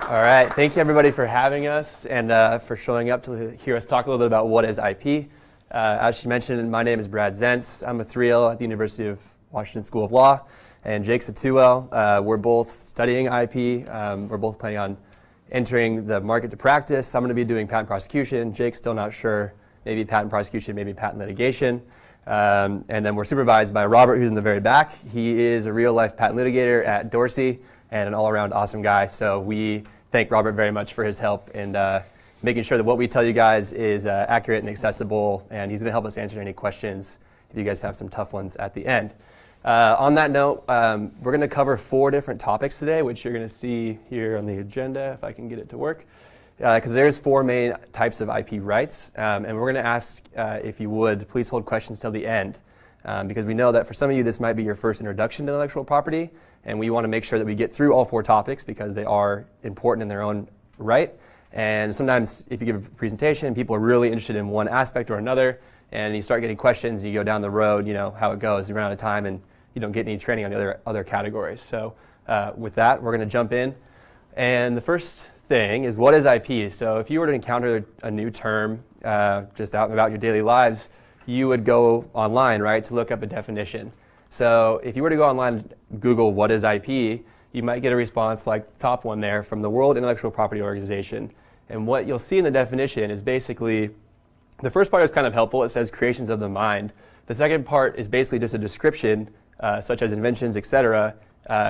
All right, thank you everybody for having us and for showing up to hear us talk a little bit about what is IP. As she mentioned, my name is Brad Zentz. I'm a 3L at the University of Washington School of Law, and Jake's a 2L. We're both studying IP. We're both planning on entering the market to practice. I'm going to be doing patent prosecution. Jake's still not sure, maybe patent prosecution, maybe patent litigation. And then we're supervised by Robert, who's in the very back. He is a real-life patent litigator at Dorsey and an all-around awesome guy. So we thank Robert very much for his help in making sure that what we tell you guys is accurate and accessible, and he's going to help us answer any questions if you guys have some tough ones at the end. On that note, we're going to cover 4 different topics today, which you're going to see here on the agenda, if I can get it to work. Because there's 4 main types of IP rights, and we're going to ask, if you would, please hold questions till the end, because we know that for some of you this might be your first introduction to intellectual property, and we want to make sure that we get through all 4 topics because they are important in their own right. And sometimes if you give a presentation, people are really interested in one aspect or another, and you start getting questions, you go down the road, you know how it goes, you run out of time and you don't get any training on the other categories. So with that, we're going to jump in. And the first thing is, what is IP? So if you were to encounter a new term just out and about your daily lives, you would go online, right, to look up a definition. So if you were to go online and Google what is IP, you might get a response like the top one there from the World Intellectual Property Organization. And what you'll see in the definition is basically, the first part is kind of helpful. It says creations of the mind. The second part is basically just a description, such as inventions, etc.,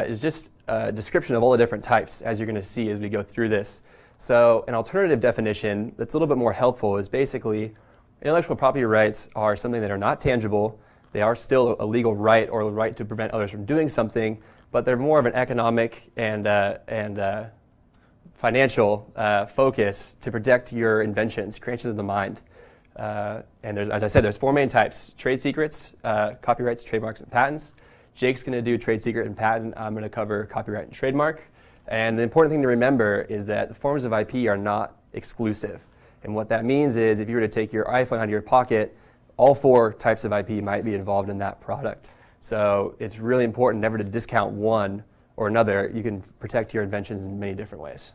is just a description of all the different types, as you're going to see as we go through this. So an alternative definition that's a little bit more helpful is basically intellectual property rights are something that are not tangible. They are still a legal right or a right to prevent others from doing something, but they're more of an economic and financial focus to protect your inventions, creations of the mind. And there's, as I said, there's 4 main types: trade secrets, copyrights, trademarks, and patents. Jake's going to do trade secret and patent. I'm going to cover copyright and trademark. And the important thing to remember is that the forms of IP are not exclusive. And what that means is if you were to take your iPhone out of your pocket, all 4 types of IP might be involved in that product. So it's really important never to discount one or another. You can protect your inventions in many different ways.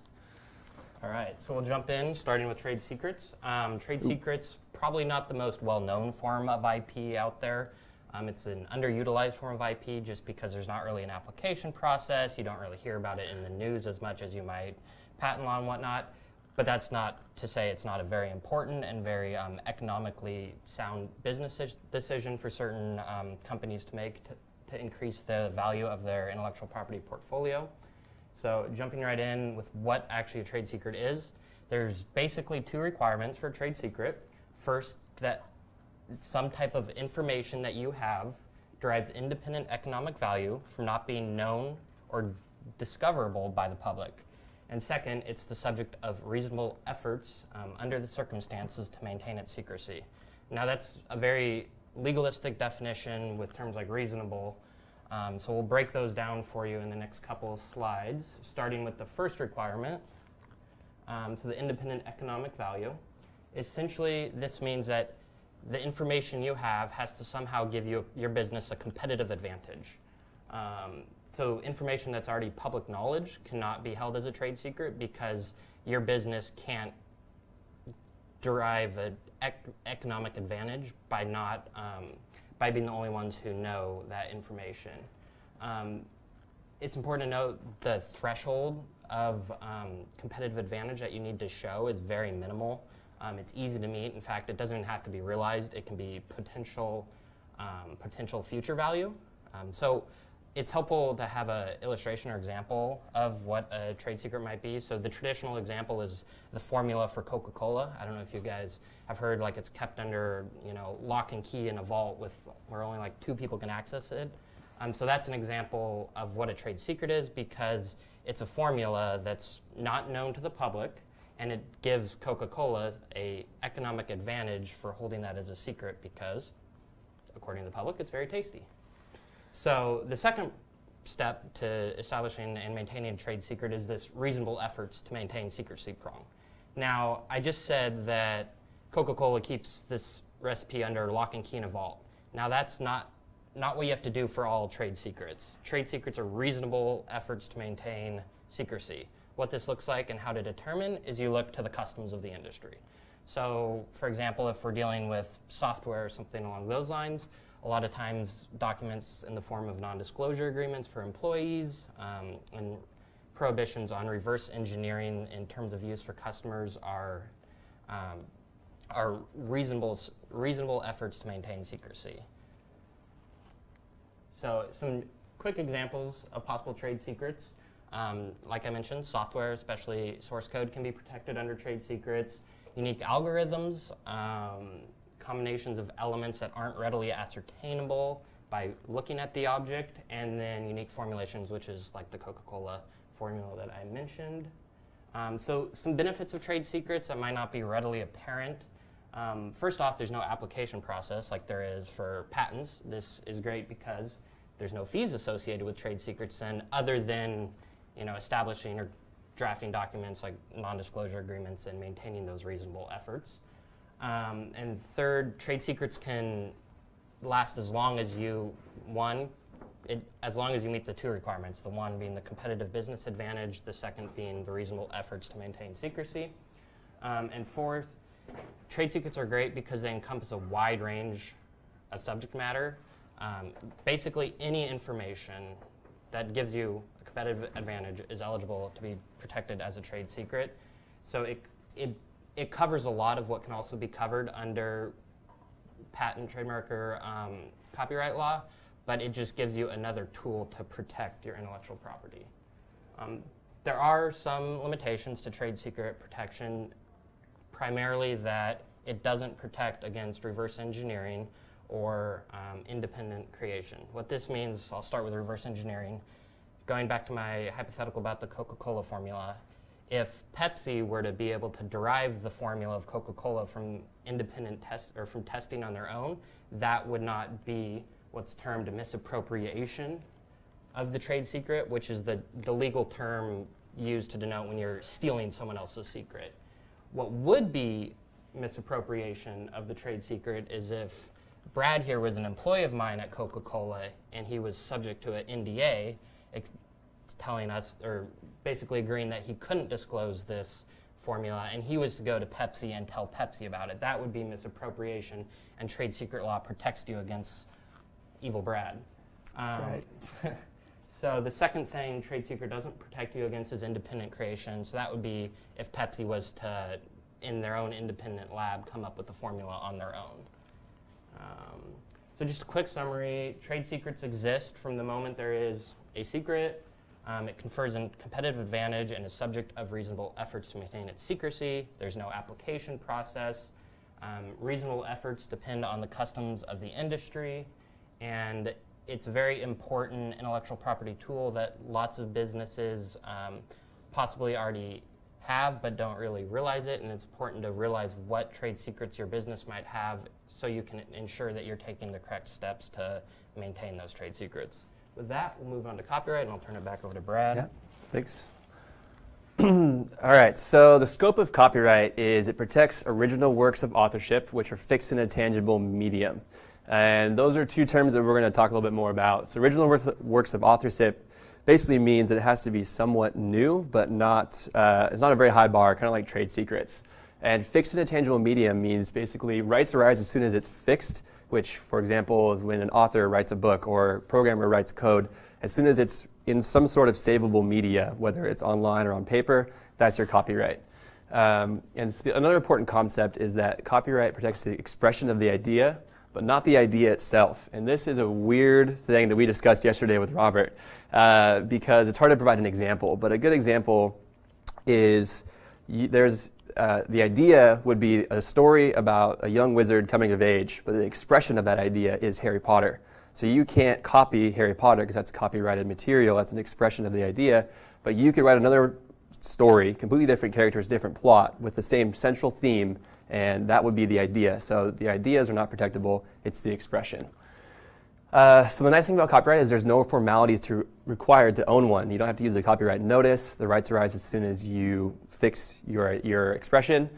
All right, so we'll jump in, starting with trade secrets. Trade secrets, probably not the most well-known form of IP out there. It's an underutilized form of IP just because there's not really an application process. You don't really hear about it in the news as much as you might patent law and whatnot. But that's not to say it's not a very important and very economically sound business decision for certain companies to make to increase the value of their intellectual property portfolio. So jumping right in with what actually a trade secret is, there's basically 2 requirements for a trade secret. First, that some type of information that you have derives independent economic value from not being known or discoverable by the public. And second, it's the subject of reasonable efforts under the circumstances to maintain its secrecy. Now that's a very legalistic definition with terms like reasonable. So we'll break those down for you in the next couple of slides, starting with the first requirement. So the independent economic value. Essentially, this means that the information you have has to somehow give your business a competitive advantage. So information that's already public knowledge cannot be held as a trade secret because your business can't derive an economic advantage by not by being the only ones who know that information. It's important to note the threshold of competitive advantage that you need to show is very minimal. It's easy to meet. In fact, it doesn't even have to be realized. It can be potential future value. So it's helpful to have an illustration or example of what a trade secret might be. So the traditional example is the formula for Coca-Cola. I don't know if you guys have heard, like, it's kept under lock and key in a vault where only like 2 people can access it. So that's an example of what a trade secret is, because it's a formula that's not known to the public, and it gives Coca-Cola an economic advantage for holding that as a secret because, according to the public, it's very tasty. So the second step to establishing and maintaining a trade secret is this reasonable efforts to maintain secrecy prong. Now, I just said that Coca-Cola keeps this recipe under lock and key in a vault. Now, that's not what you have to do for all trade secrets. Trade secrets are reasonable efforts to maintain secrecy. What this looks like and how to determine is you look to the customs of the industry. So, for example, if we're dealing with software or something along those lines, a lot of times documents in the form of non-disclosure agreements for employees and prohibitions on reverse engineering in terms of use for customers are reasonable efforts to maintain secrecy. So some quick examples of possible trade secrets. Like I mentioned, software, especially source code, can be protected under trade secrets. Unique algorithms, combinations of elements that aren't readily ascertainable by looking at the object, and then unique formulations, which is like the Coca-Cola formula that I mentioned. So some benefits of trade secrets that might not be readily apparent. First off, there's no application process like there is for patents. This is great because there's no fees associated with trade secrets, and other than establishing or drafting documents like non-disclosure agreements and maintaining those reasonable efforts. And third, trade secrets can last as long as you meet the two requirements, the one being the competitive business advantage, the second being the reasonable efforts to maintain secrecy. And fourth, trade secrets are great because they encompass a wide range of subject matter. Basically, any information that gives you a competitive advantage is eligible to be protected as a trade secret. So it covers a lot of what can also be covered under patent, trademark, or copyright law, but it just gives you another tool to protect your intellectual property. There are some limitations to trade secret protection, primarily that it doesn't protect against reverse engineering or independent creation. What this means, I'll start with reverse engineering. Going back to my hypothetical about the Coca-Cola formula, if Pepsi were to be able to derive the formula of Coca-Cola from independent tests or from testing on their own, that would not be what's termed a misappropriation of the trade secret, which is the legal term used to denote when you're stealing someone else's secret. What would be misappropriation of the trade secret is if Brad here was an employee of mine at Coca-Cola and he was subject to an NDA telling us, or basically agreeing that he couldn't disclose this formula, and he was to go to Pepsi and tell Pepsi about it. That would be misappropriation, and trade secret law protects you against evil Brad. That's right. So the second thing trade secret doesn't protect you against is independent creation. So that would be if Pepsi was to, in their own independent lab, come up with the formula on their own. So just a quick summary, trade secrets exist from the moment there is a secret. It confers a competitive advantage and is subject of reasonable efforts to maintain its secrecy. There's no application process. Reasonable efforts depend on the customs of the industry, and it's a very important intellectual property tool that lots of businesses possibly already have but don't really realize it, and it's important to realize what trade secrets your business might have so you can ensure that you're taking the correct steps to maintain those trade secrets. With that, we'll move on to copyright, and I'll turn it back over to Brad. Yeah, thanks. All right, so the scope of copyright is it protects original works of authorship, which are fixed in a tangible medium. And those are two terms that we're going to talk a little bit more about. So original works of authorship basically means that it has to be somewhat new, but it's not a very high bar, kind of like trade secrets. And fixed in a tangible medium means basically rights arise as soon as it's fixed, which, for example, is when an author writes a book or a programmer writes code. As soon as it's in some sort of savable media, whether it's online or on paper, that's your copyright. Another important concept is that copyright protects the expression of the idea, but not the idea itself. And this is a weird thing that we discussed yesterday with Robert, because it's hard to provide an example. But a good example is the idea would be a story about a young wizard coming of age, but the expression of that idea is Harry Potter. So you can't copy Harry Potter because that's copyrighted material. That's an expression of the idea. But you could write another story, completely different characters, different plot, with the same central theme, and that would be the idea. So the ideas are not protectable, it's the expression. So the nice thing about copyright is there's no formalities required to own one. You don't have to use a copyright notice. The rights arise as soon as you fix your expression.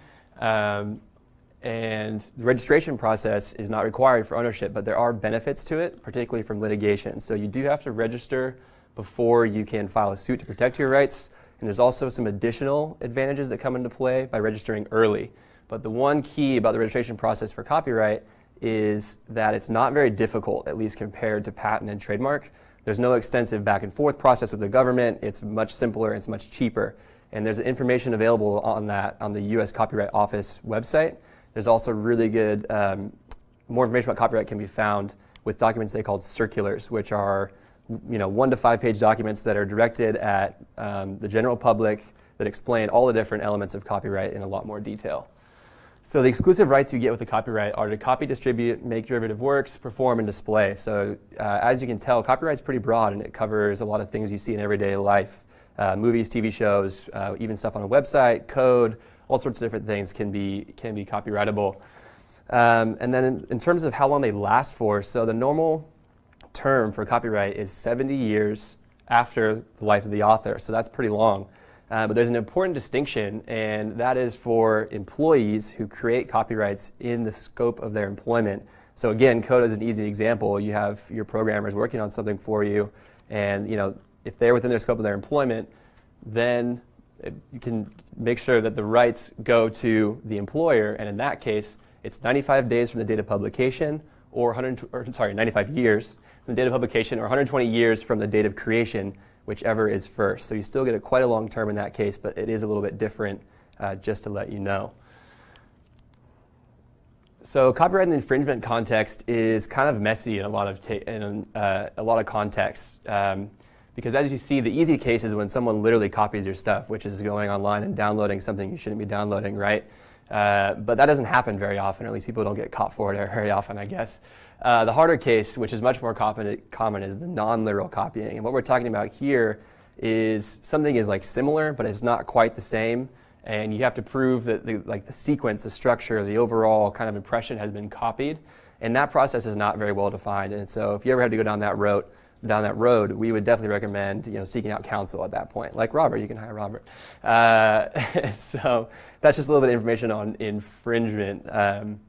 And the registration process is not required for ownership, but there are benefits to it, particularly from litigation. So you do have to register before you can file a suit to protect your rights. And there's also some additional advantages that come into play by registering early. But the one key about the registration process for copyright is that it's not very difficult, at least compared to patent and trademark. There's no extensive back and forth process with the government. It's much simpler, it's much cheaper. And there's information available on that on the US Copyright Office website. There's also really good, more information about copyright can be found with documents they call circulars, which are 1 to 5 page documents that are directed at the general public that explain all the different elements of copyright in a lot more detail. So the exclusive rights you get with the copyright are to copy, distribute, make derivative works, perform, and display. So as you can tell, copyright is pretty broad, and it covers a lot of things you see in everyday life. Movies, TV shows, even stuff on a website, code, all sorts of different things can be copyrightable. And then in terms of how long they last for, so the normal term for copyright is 70 years after the life of the author. So that's pretty long. But there's an important distinction, and that is for employees who create copyrights in the scope of their employment. So again, code is an easy example. You have your programmers working on something for you, and if they're within their scope of their employment, then you can make sure that the rights go to the employer, and in that case, it's 95 days from the date of publication, 95 years from the date of publication, or 120 years from the date of creation, whichever is first. So you still get quite a long term in that case, but it is a little bit different, just to let you know. So copyright in the infringement context is kind of messy in a lot of contexts. Because as you see, the easy case is when someone literally copies your stuff, which is going online and downloading something you shouldn't be downloading, right? But that doesn't happen very often, or at least people don't get caught for it very often, I guess. The harder case, which is much more common, is the non-literal copying. And what we're talking about here is something is similar, but it's not quite the same. And you have to prove that the sequence, the structure, the overall kind of impression has been copied. And that process is not very well defined. And so if you ever had to go down that road, we would definitely recommend seeking out counsel at that point. Like Robert, you can hire Robert. So that's just a little bit of information on infringement. And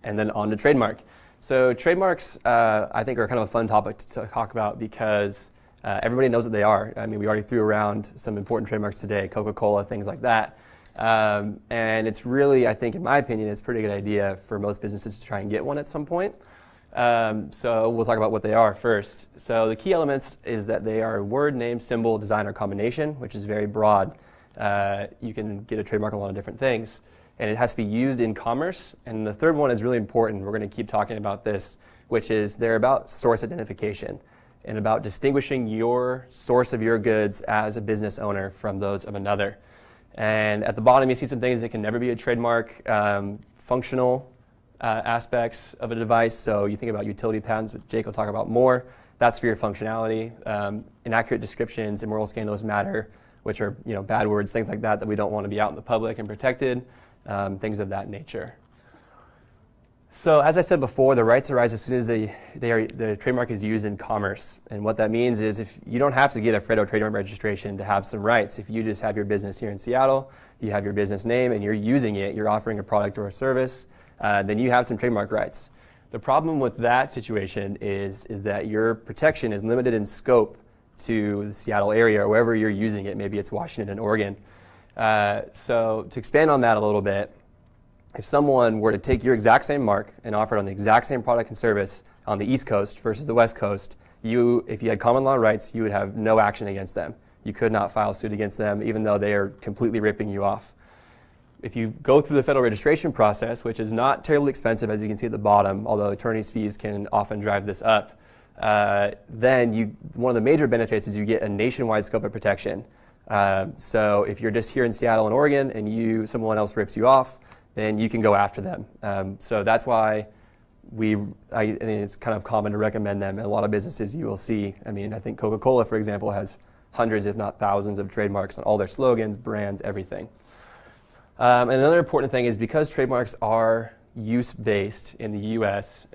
then on to trademark. So trademarks, I think, are kind of a fun topic to talk about because everybody knows what they are. I mean, we already threw around some important trademarks today, Coca-Cola, things like that. And it's really, I think, in my opinion, it's a pretty good idea for most businesses to try and get one at some point. So we'll talk about what they are first. So the key elements is that they are word, name, symbol, design, or combination, which is very broad. You can get a trademark on a lot of different things. And it has to be used in commerce. And the third one is really important. We're going to keep talking about this, which is they're about source identification and about distinguishing your source of your goods as a business owner from those of another. And at the bottom, you see some things that can never be a trademark, functional aspects of a device. So you think about utility patents, which Jake will talk about more. That's for your functionality. Inaccurate descriptions, immoral, scandalous matter, which are bad words, things like that we don't want to be out in the public and protected. Things of that nature. So as I said before, the rights arise as soon as the trademark is used in commerce. And what that means is if you don't have to get a Fernow trademark registration to have some rights. If you just have your business here in Seattle, you have your business name and you're using it, you're offering a product or a service, then you have some trademark rights. The problem with that situation is that your protection is limited in scope to the Seattle area or wherever you're using it. Maybe it's Washington and Oregon. So to expand on that a little bit, if someone were to take your exact same mark and offer it on the exact same product and service on the East Coast versus the West Coast, if you had common law rights, you would have no action against them. You could not file suit against them, even though they are completely ripping you off. If you go through the federal registration process, which is not terribly expensive, as you can see at the bottom, although attorney's fees can often drive this up, then one of the major benefits is you get a nationwide scope of protection. So if you're just here in Seattle and Oregon and someone else rips you off, then you can go after them. So that's why I think it's kind of common to recommend them. In a lot of businesses you will see, I mean, I think Coca-Cola, for example, has hundreds, if not thousands, of trademarks on all their slogans, brands, everything. And another important thing is because trademarks are use-based in the US,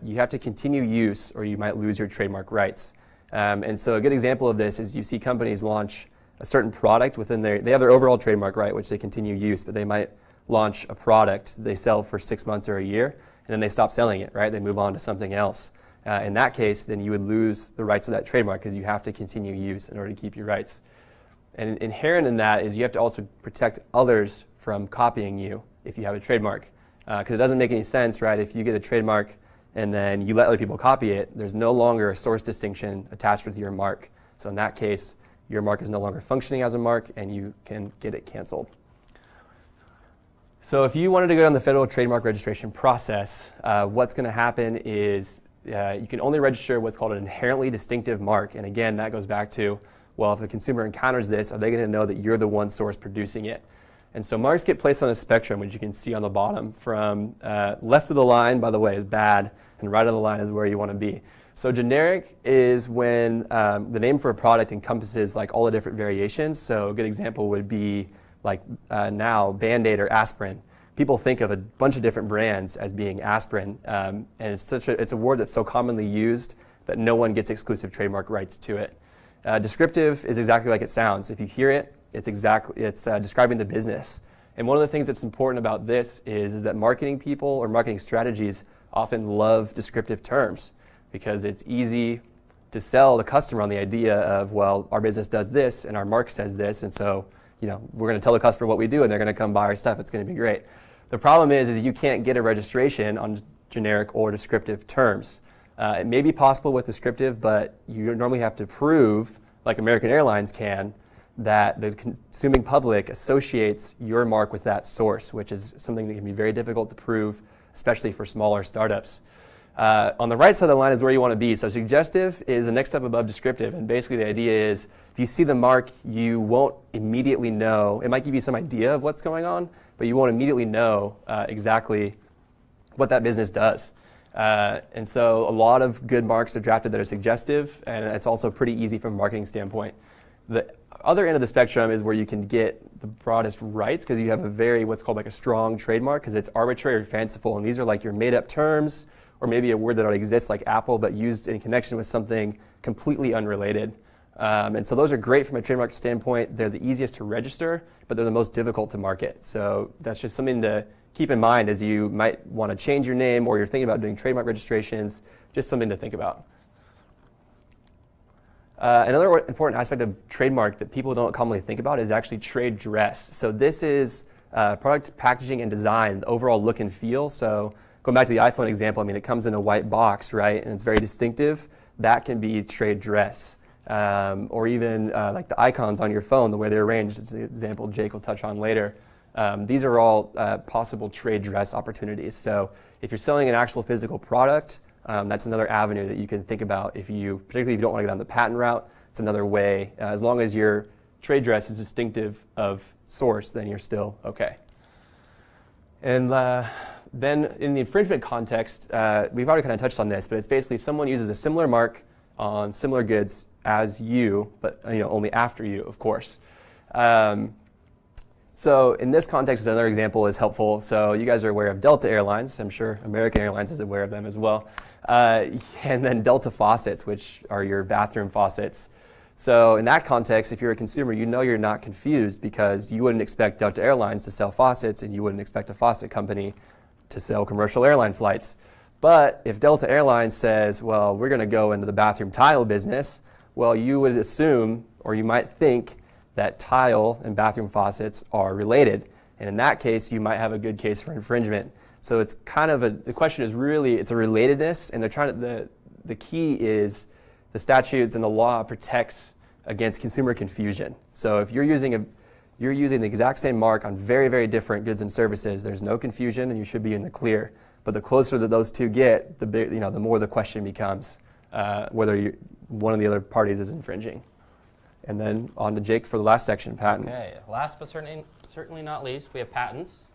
you have to continue use or you might lose your trademark rights. And so a good example of this is you see companies launch a certain product within they have their overall trademark right, which they continue use, but they might launch a product they sell for 6 months or a year, and then they stop selling it, right? They move on to something else. In that case, then you would lose the rights of that trademark because you have to continue use in order to keep your rights. And inherent in that is you have to also protect others from copying you if you have a trademark. Because it doesn't make any sense, right? If you get a trademark and then you let other people copy it, there's no longer a source distinction attached with your mark. So in that case, your mark is no longer functioning as a mark and you can get it canceled. So if you wanted to go down the federal trademark registration process, what's going to happen is you can only register what's called an inherently distinctive mark. And again, that goes back to, well, if the consumer encounters this, are they going to know that you're the one source producing it? And so marks get placed on a spectrum, which you can see on the bottom, from left of the line, by the way, is bad, and right of the line is where you want to be. So generic is when the name for a product encompasses like all the different variations. So a good example would be like now Band-Aid or aspirin. People think of a bunch of different brands as being aspirin, and it's a word that's so commonly used that no one gets exclusive trademark rights to it. Descriptive is exactly like it sounds. If you hear it, it's describing the business. And one of the things that's important about this is that marketing people or marketing strategies often love descriptive terms because it's easy to sell the customer on the idea of, well, our business does this and our mark says this, and so we're going to tell the customer what we do and they're going to come buy our stuff. It's going to be great. The problem is you can't get a registration on generic or descriptive terms. It may be possible with descriptive, but you normally have to prove, like American Airlines can, that the consuming public associates your mark with that source, which is something that can be very difficult to prove, especially for smaller startups. On the right side of the line is where you want to be. So suggestive is the next step above descriptive, and basically the idea is if you see the mark, you won't immediately know. It might give you some idea of what's going on, but you won't immediately know exactly what that business does. And so a lot of good marks are drafted that are suggestive, and it's also pretty easy from a marketing standpoint. The other end of the spectrum is where you can get the broadest rights because you have what's called like a strong trademark because it's arbitrary or fanciful, and these are like your made up terms or maybe a word that already exists like Apple but used in connection with something completely unrelated. And so those are great from a trademark standpoint. They're the easiest to register, but they're the most difficult to market. So that's just something to keep in mind as you might want to change your name or you're thinking about doing trademark registrations, just something to think about. Another important aspect of trademark that people don't commonly think about is actually trade dress. So this is product packaging and design, the overall look and feel. So going back to the iPhone example, I mean, it comes in a white box, right? And it's very distinctive. That can be trade dress. Or even like the icons on your phone, the way they're arranged. It's an example Jake will touch on later. These are all possible trade dress opportunities. So if you're selling an actual physical product, that's another avenue that you can think about. Particularly if you don't want to get on the patent route, it's another way. As long as your trade dress is distinctive of source, then you're still okay. And then in the infringement context, we've already kind of touched on this, but it's basically someone uses a similar mark on similar goods as you, but only after you, of course. So in this context, another example is helpful. So you guys are aware of Delta Airlines. I'm sure American Airlines is aware of them as well. And then Delta faucets, which are your bathroom faucets. So in that context, if you're a consumer, you're not confused because you wouldn't expect Delta Airlines to sell faucets and you wouldn't expect a faucet company to sell commercial airline flights. But if Delta Airlines says, well, we're going to go into the bathroom tile business, well, you would assume, or you might think, that tile and bathroom faucets are related. And in that case, you might have a good case for infringement. So it's kind of the question is really, it's a relatedness, and the key is the statutes and the law protects against consumer confusion. So if you're using the exact same mark on very, very different goods and services, there's no confusion and you should be in the clear. But the closer that those two get, the more the question becomes whether one of the other parties is infringing. And then on to Jake for the last section, patent. Okay, last but certainly not least, we have patents.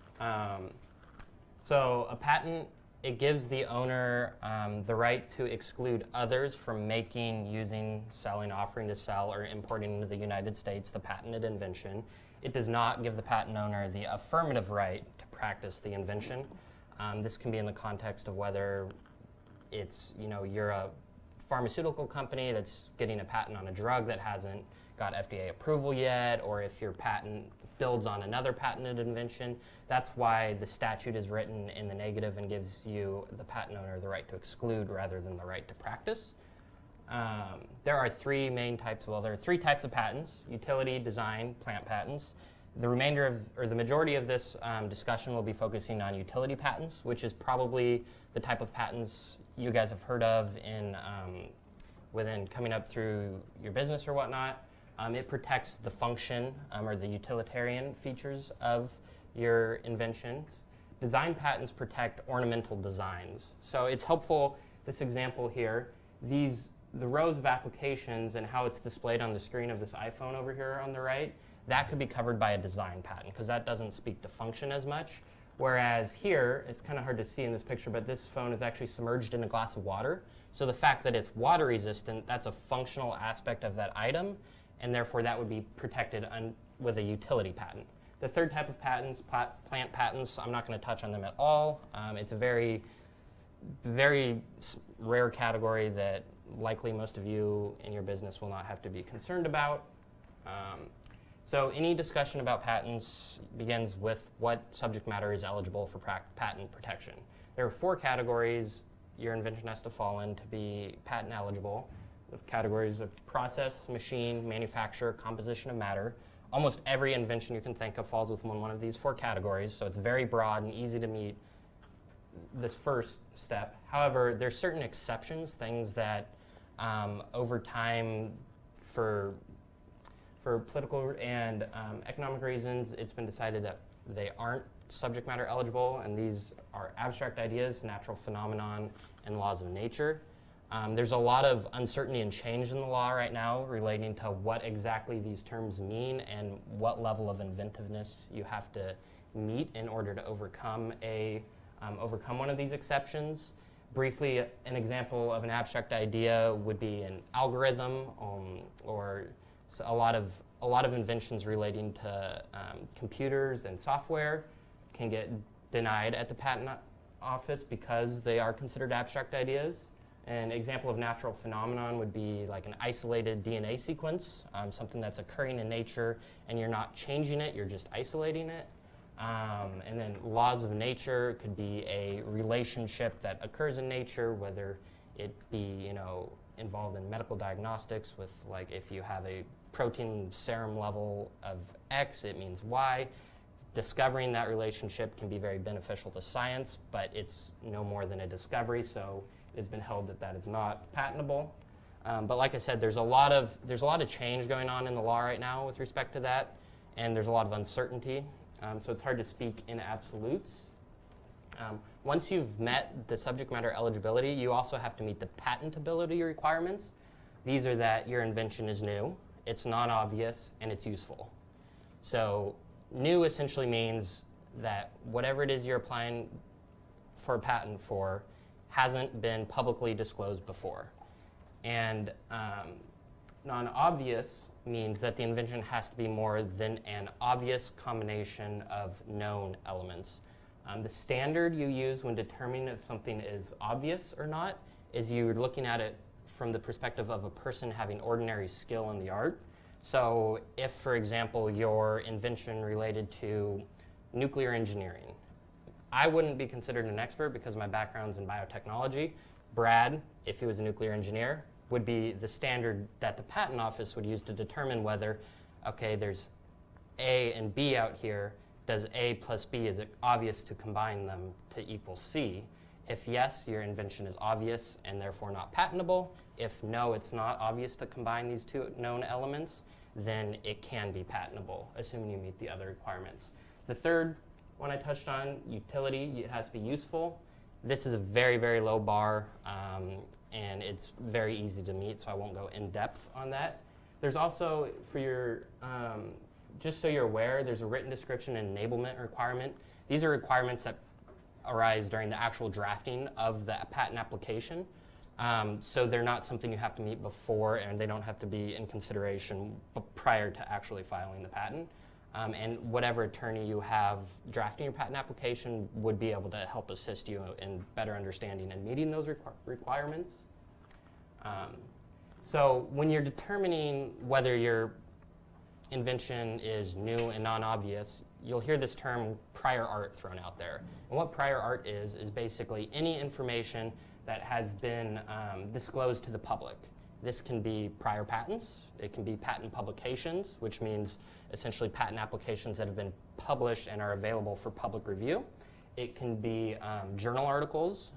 So a patent it gives the owner the right to exclude others from making, using, selling, offering to sell, or importing into the United States the patented invention. It does not give the patent owner the affirmative right to practice the invention. This can be in the context of whether it's, you're a pharmaceutical company that's getting a patent on a drug that hasn't got FDA approval yet, or if your patent builds on another patented invention. That's why the statute is written in the negative and gives you, the patent owner, the right to exclude rather than the right to practice. There are three types of patents: utility, design, plant patents. The majority of this discussion will be focusing on utility patents, which is probably the type of patents you guys have heard of within coming up through your business or whatnot. It protects the function or the utilitarian features of your inventions. Design patents protect ornamental designs. So it's helpful, this example here, the rows of applications and how it's displayed on the screen of this iPhone over here on the right, that could be covered by a design patent because that doesn't speak to function as much. Whereas here, it's kind of hard to see in this picture, but this phone is actually submerged in a glass of water. So the fact that it's water resistant, that's a functional aspect of that item, and therefore that would be protected with a utility patent. The third type of patents, plant patents, I'm not going to touch on them at all. It's a very, very rare category that likely most of you in your business will not have to be concerned about. So any discussion about patents begins with what subject matter is eligible for patent protection. There are 4 categories your invention has to fall in to be patent eligible. The categories of process, machine, manufacture, composition of matter. Almost every invention you can think of falls within one of these 4 categories, so it's very broad and easy to meet this first step. However, there's certain exceptions, things that over time for political and economic reasons, it's been decided that they aren't subject matter eligible, and these are abstract ideas, natural phenomenon, and laws of nature. There's a lot of uncertainty and change in the law right now relating to what exactly these terms mean and what level of inventiveness you have to meet in order to overcome one of these exceptions. Briefly, an example of an abstract idea would be an algorithm, or a lot of inventions relating to computers and software can get denied at the patent office because they are considered abstract ideas. An example of natural phenomenon would be like an isolated DNA sequence, something that's occurring in nature and you're not changing it, you're just isolating it. And then laws of nature could be a relationship that occurs in nature, whether it be involved in medical diagnostics with, like, if you have a protein serum level of X, it means Y. Discovering that relationship can be very beneficial to science, but it's no more than a discovery, so it's been held that that is not patentable. But like I said, there's a lot of change going on in the law right now with respect to that, and there's a lot of uncertainty. So it's hard to speak in absolutes. Once you've met the subject matter eligibility, you also have to meet the patentability requirements. These are that your invention is new, it's non-obvious, and it's useful. So new essentially means that whatever it is you're applying for a patent for hasn't been publicly disclosed before. And non-obvious means that the invention has to be more than an obvious combination of known elements. The standard you use when determining if something is obvious or not is you're looking at it from the perspective of a person having ordinary skill in the art. So if, for example, your invention related to nuclear engineering, I wouldn't be considered an expert because my background's in biotechnology. Brad, if he was a nuclear engineer, would be the standard that the patent office would use to determine whether, okay, there's A and B out here. Does A plus B, is it obvious to combine them to equal C? If yes, your invention is obvious and therefore not patentable. If no, it's not obvious to combine these 2 known elements, then it can be patentable, assuming you meet the other requirements. The third one I touched on, utility, it has to be useful. This is a very, very low bar, and it's very easy to meet, so I won't go in depth on that. There's also, for your, just so you're aware, there's a written description and enablement requirement. These are requirements that arise during the actual drafting of the patent application. So they're not something you have to meet before, and they don't have to be in consideration prior to actually filing the patent. And whatever attorney you have drafting your patent application would be able to help assist you in better understanding and meeting those requirements. So when you're determining whether your invention is new and non-obvious, you'll hear this term prior art thrown out there. And what prior art is basically any information that has been disclosed to the public. This can be prior patents, it can be patent publications, which means essentially patent applications that have been published and are available for public review. It can be journal articles,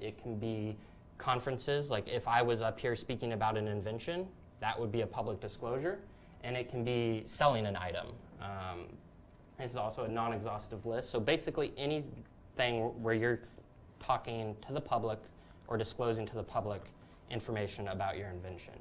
it can be conferences, like if I was up here speaking about an invention, that would be a public disclosure, and it can be selling an item. This is also a non-exhaustive list, so basically anything where you're talking to the public or disclosing to the public information about your invention.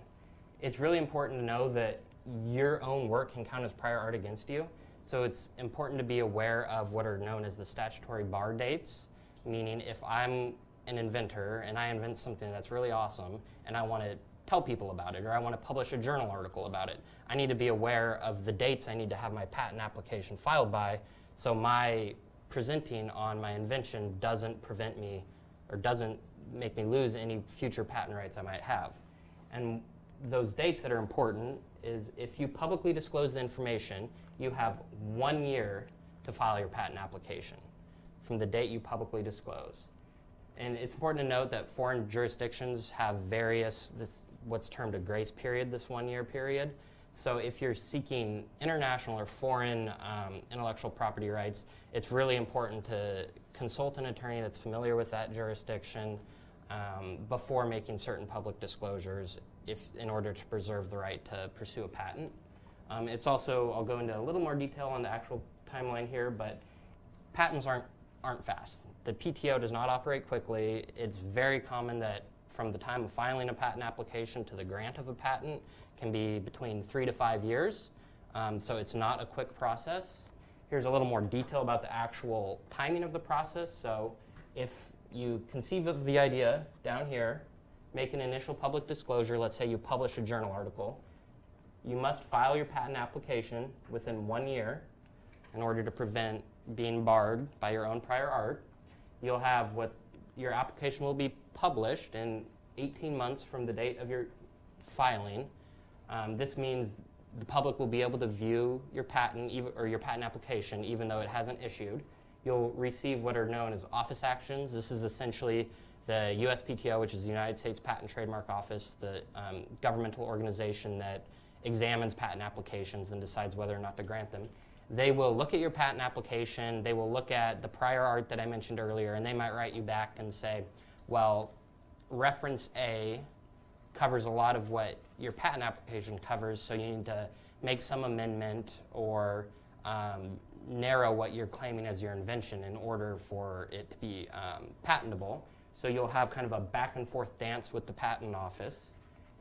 It's really important to know that your own work can count as prior art against you, so it's important to be aware of what are known as the statutory bar dates, meaning if I'm an inventor and I invent something that's really awesome and I want to tell people about it, or I want to publish a journal article about it, I need to be aware of the dates I need to have my patent application filed by, so my presenting on my invention doesn't prevent me or doesn't make me lose any future patent rights I might have. And those dates that are important is if you publicly disclose the information, you have 1 year to file your patent application from the date you publicly disclose. And it's important to note that foreign jurisdictions have what's termed a grace period, this 1 year period. So if you're seeking international or foreign intellectual property rights, it's really important to consult an attorney that's familiar with that jurisdiction before making certain public disclosures in order to preserve the right to pursue a patent. It's also, I'll go into a little more detail on the actual timeline here, but patents aren't fast. The PTO does not operate quickly. It's very common that from the time of filing a patent application to the grant of a patent can be between 3 to 5 years. So it's not a quick process. Here's a little more detail about the actual timing of the process. So if you conceive of the idea down here, make an initial public disclosure, let's say you publish a journal article, you must file your patent application within 1 year in order to prevent being barred by your own prior art. You'll have your application will be published in 18 months from the date of your filing. This means the public will be able to view your patent or your patent application even though it hasn't issued. You'll receive what are known as office actions. This is essentially the USPTO, which is the United States Patent Trademark Office, the governmental organization that examines patent applications and decides whether or not to grant them. They will look at your patent application, they will look at the prior art that I mentioned earlier, and they might write you back and say, well, reference A covers a lot of what your patent application covers, so you need to make some amendment or narrow what you're claiming as your invention in order for it to be patentable. So you'll have kind of a back and forth dance with the patent office.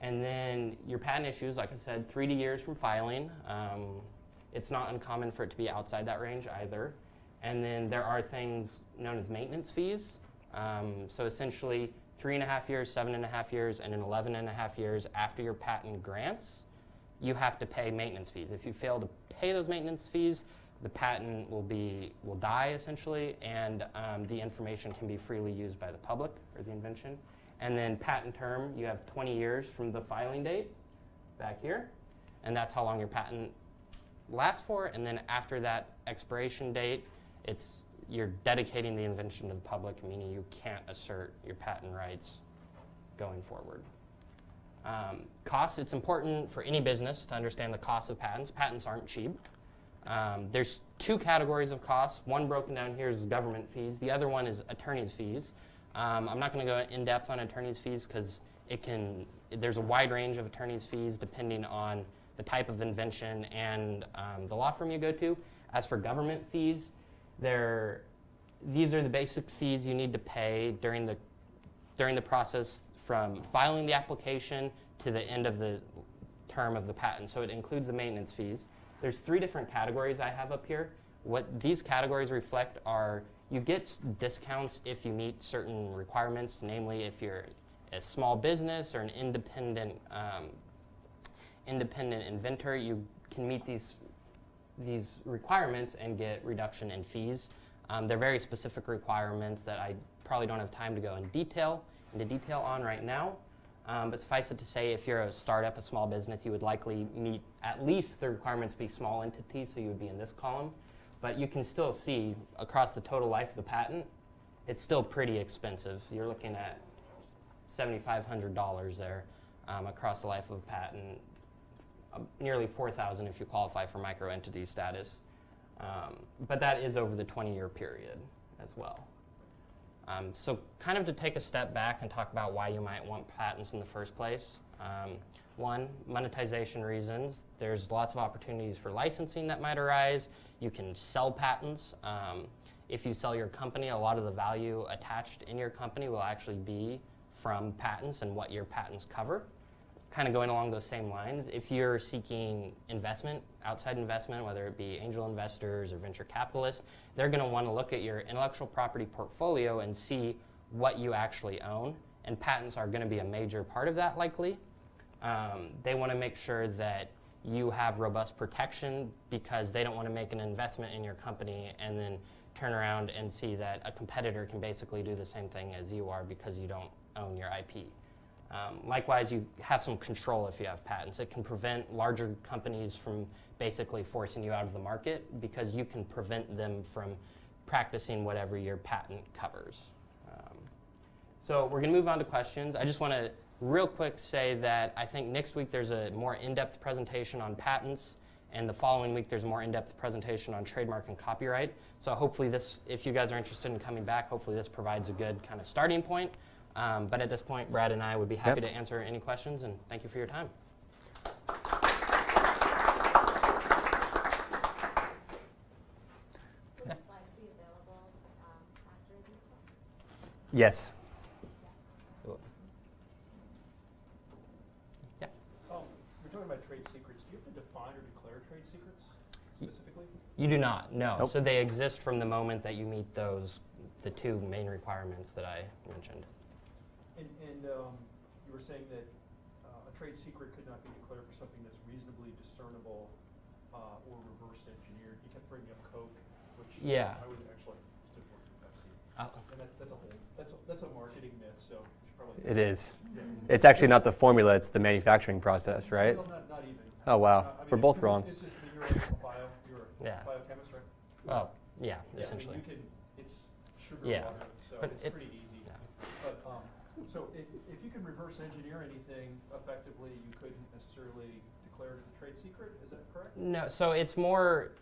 And then your patent issues, like I said, 3 years from filing. It's not uncommon for it to be outside that range either. And then there are things known as maintenance fees. So essentially 3.5 years, 7.5 years, and then 11.5 years after your patent grants, you have to pay maintenance fees. If you fail to pay those maintenance fees, the patent will die essentially, and the information can be freely used by the public or the invention. And then patent term, you have 20 years from the filing date back here, and that's how long your patent lasts for. And then after that expiration date, you're dedicating the invention to the public, meaning you can't assert your patent rights going forward. Costs, it's important for any business to understand the cost of patents. Patents aren't cheap. There's 2 categories of costs. One broken down here is government fees. The other one is attorney's fees. I'm not going to go in depth on attorney's fees because there's a wide range of attorney's fees depending on the type of invention and the law firm you go to. As for government fees, these are the basic fees you need to pay during the process from filing the application to the end of the term of the patent. So it includes the maintenance fees. There's 3 different categories I have up here. What these categories reflect are You get discounts if you meet certain requirements, namely if you're a small business or an independent inventor, you can meet these requirements and get reduction in fees. They're very specific requirements that I probably don't have time to go into detail on right now. But suffice it to say, if you're a startup, a small business, you would likely meet at least the requirements to be small entities, so you would be in this column. But you can still see across the total life of the patent, it's still pretty expensive. You're looking at $7,500 there across the life of a patent, nearly $4,000 if you qualify for microentity status. But that is over the 20-year period as well. So kind of to take a step back and talk about why you might want patents in the first place. One, monetization reasons. There's lots of opportunities for licensing that might arise. You can sell patents. If you sell your company, a lot of the value attached in your company will actually be from patents and what your patents cover. Kind of going along those same lines, if you're seeking investment, outside investment, whether it be angel investors or venture capitalists, they're going to want to look at your intellectual property portfolio and see what you actually own. And patents are going to be a major part of that, likely. They want to make sure that you have robust protection because they don't want to make an investment in your company and then turn around and see that a competitor can basically do the same thing as you are because you don't own your IP. Likewise, you have some control if you have patents. It can prevent larger companies from basically forcing you out of the market because you can prevent them from practicing whatever your patent covers. So we're going to move on to questions. I just want to real quick say that I think next week there's a more in-depth presentation on patents, and the following week there's a more in-depth presentation on trademark and copyright. So hopefully this, if you guys are interested in coming back, hopefully this provides a good kind of starting point. But at this point, Brad and I would be happy to answer any questions, and thank you for your time. Will the slides be available after this talk? Yes. Yeah. We're talking about trade secrets. Do you have to define or declare trade secrets specifically? You do not, no. Nope. So they exist from the moment that you meet the two main requirements that I mentioned. And you were saying that a trade secret could not be declared for something that's reasonably discernible or reverse engineered. You kept bringing up Coke, which Yeah. I would actually just didn't work with Pepsi. Oh. And that's a marketing myth. So you should probably. It is. Yeah. It's actually not the formula; it's the manufacturing process, right? Well, not even. Oh wow, I mean, we're both wrong. It's just you're a biochemist, right? Well, yeah, essentially. I mean, it's sugar water, so But it's pretty easy. Yeah. But so if you can reverse engineer anything effectively, you couldn't necessarily declare it as a trade secret. Is that correct? No, so it's more,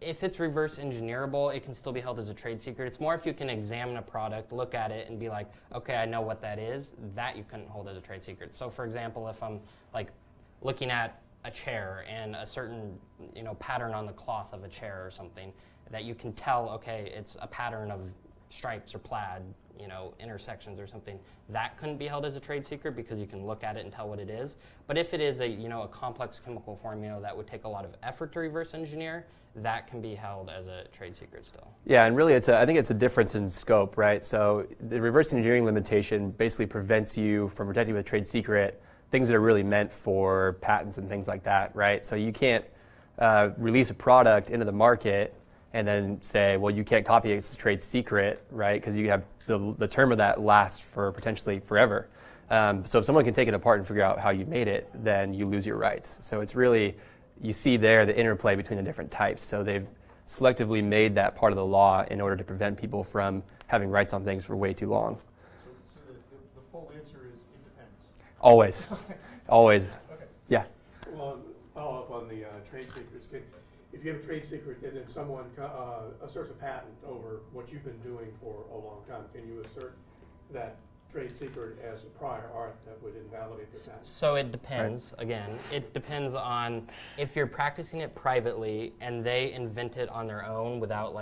if it's reverse engineerable, it can still be held as a trade secret. It's more if you can examine a product, look at it, and be like, okay, I know what that is, that you couldn't hold as a trade secret. So for example, if I'm like looking at a chair and a certain pattern on the cloth of a chair or something, that you can tell, okay, it's a pattern of stripes or plaid, intersections or something, that couldn't be held as a trade secret because you can look at it and tell what it is. But if it is a complex chemical formula that would take a lot of effort to reverse engineer, that can be held as a trade secret still. Yeah, and really I think it's a difference in scope, right? So the reverse engineering limitation basically prevents you from protecting with a trade secret things that are really meant for patents and things like that, right? So you can't release a product into the market and then say, well, you can't copy it, it's a trade secret, right? Because you have the term of that lasts for potentially forever. So if someone can take it apart and figure out how you made it, then you lose your rights. So it's really, you see there the interplay between the different types. So they've selectively made that part of the law in order to prevent people from having rights on things for way too long. So the full answer is it depends. Always. Always. Okay. Yeah. Well, follow up on the trade secrets. If you have a trade secret and then someone asserts a patent over what you've been doing for a long time, can you assert that trade secret as a prior art that would invalidate the patent? So it depends, again. It depends on if you're practicing it privately and they invent it on their own without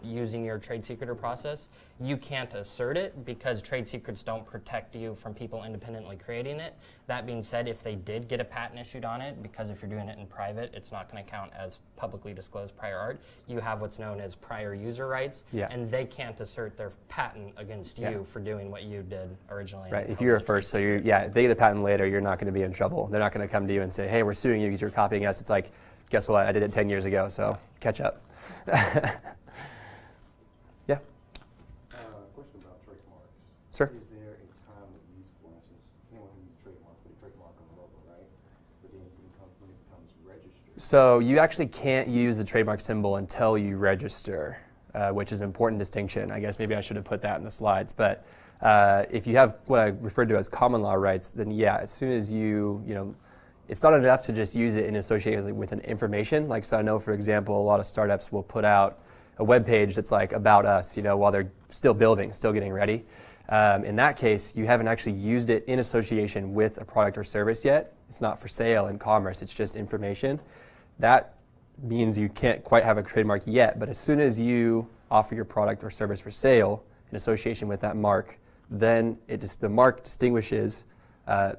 using your trade secret or process, you can't assert it because trade secrets don't protect you from people independently creating it. That being said, if they did get a patent issued on it, because if you're doing it in private, it's not going to count as publicly disclosed prior art, you have what's known as prior user rights, and they can't assert their patent against you for doing what you did originally. Right, if you're first, so if they get a patent later, you're not going to be in trouble. They're not going to come to you and say, hey, we're suing you because you're copying us. It's like, guess what, I did it 10 years ago, so catch up. Question about trademarks. Sure. Is there a time of use, for instance, anyone who uses trademark, put a trademark on the logo, right? But then when it becomes registered. So you actually can't use the trademark symbol until you register, which is an important distinction. I guess maybe I should have put that in the slides. But if you have what I referred to as common law rights, then as soon as it's not enough to just use it in association with an information. Like, so I know, for example, a lot of startups will put out a web page that's like about us, while they're still building, still getting ready. In that case, you haven't actually used it in association with a product or service yet. It's not for sale in commerce, it's just information. That means you can't quite have a trademark yet, but as soon as you offer your product or service for sale in association with that mark, then the mark distinguishes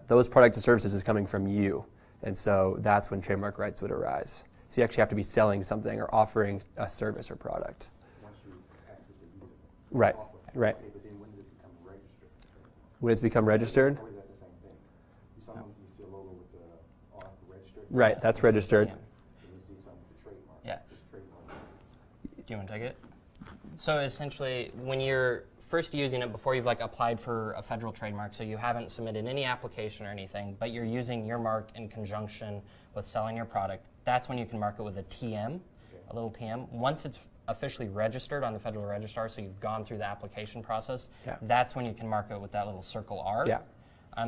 those products and services as coming from you. And so that's when trademark rights would arise. So you actually have to be selling something or offering a service or product. Once you actively use it. Right, right. Okay, but then when does it become registered? When it's become registered? Or is that the same thing? Sometimes you see a logo with the R for registered. Right, that's registered. And you see something with the trademark. Yeah. Just trademark. Do you want to take it? So essentially, when you're first using it before you've applied for a federal trademark, so you haven't submitted any application or anything, but you're using your mark in conjunction with selling your product, that's when you can mark it with a TM, a little TM. Once it's officially registered on the Federal Register, so you've gone through the application process, that's when you can mark it with that little circle R.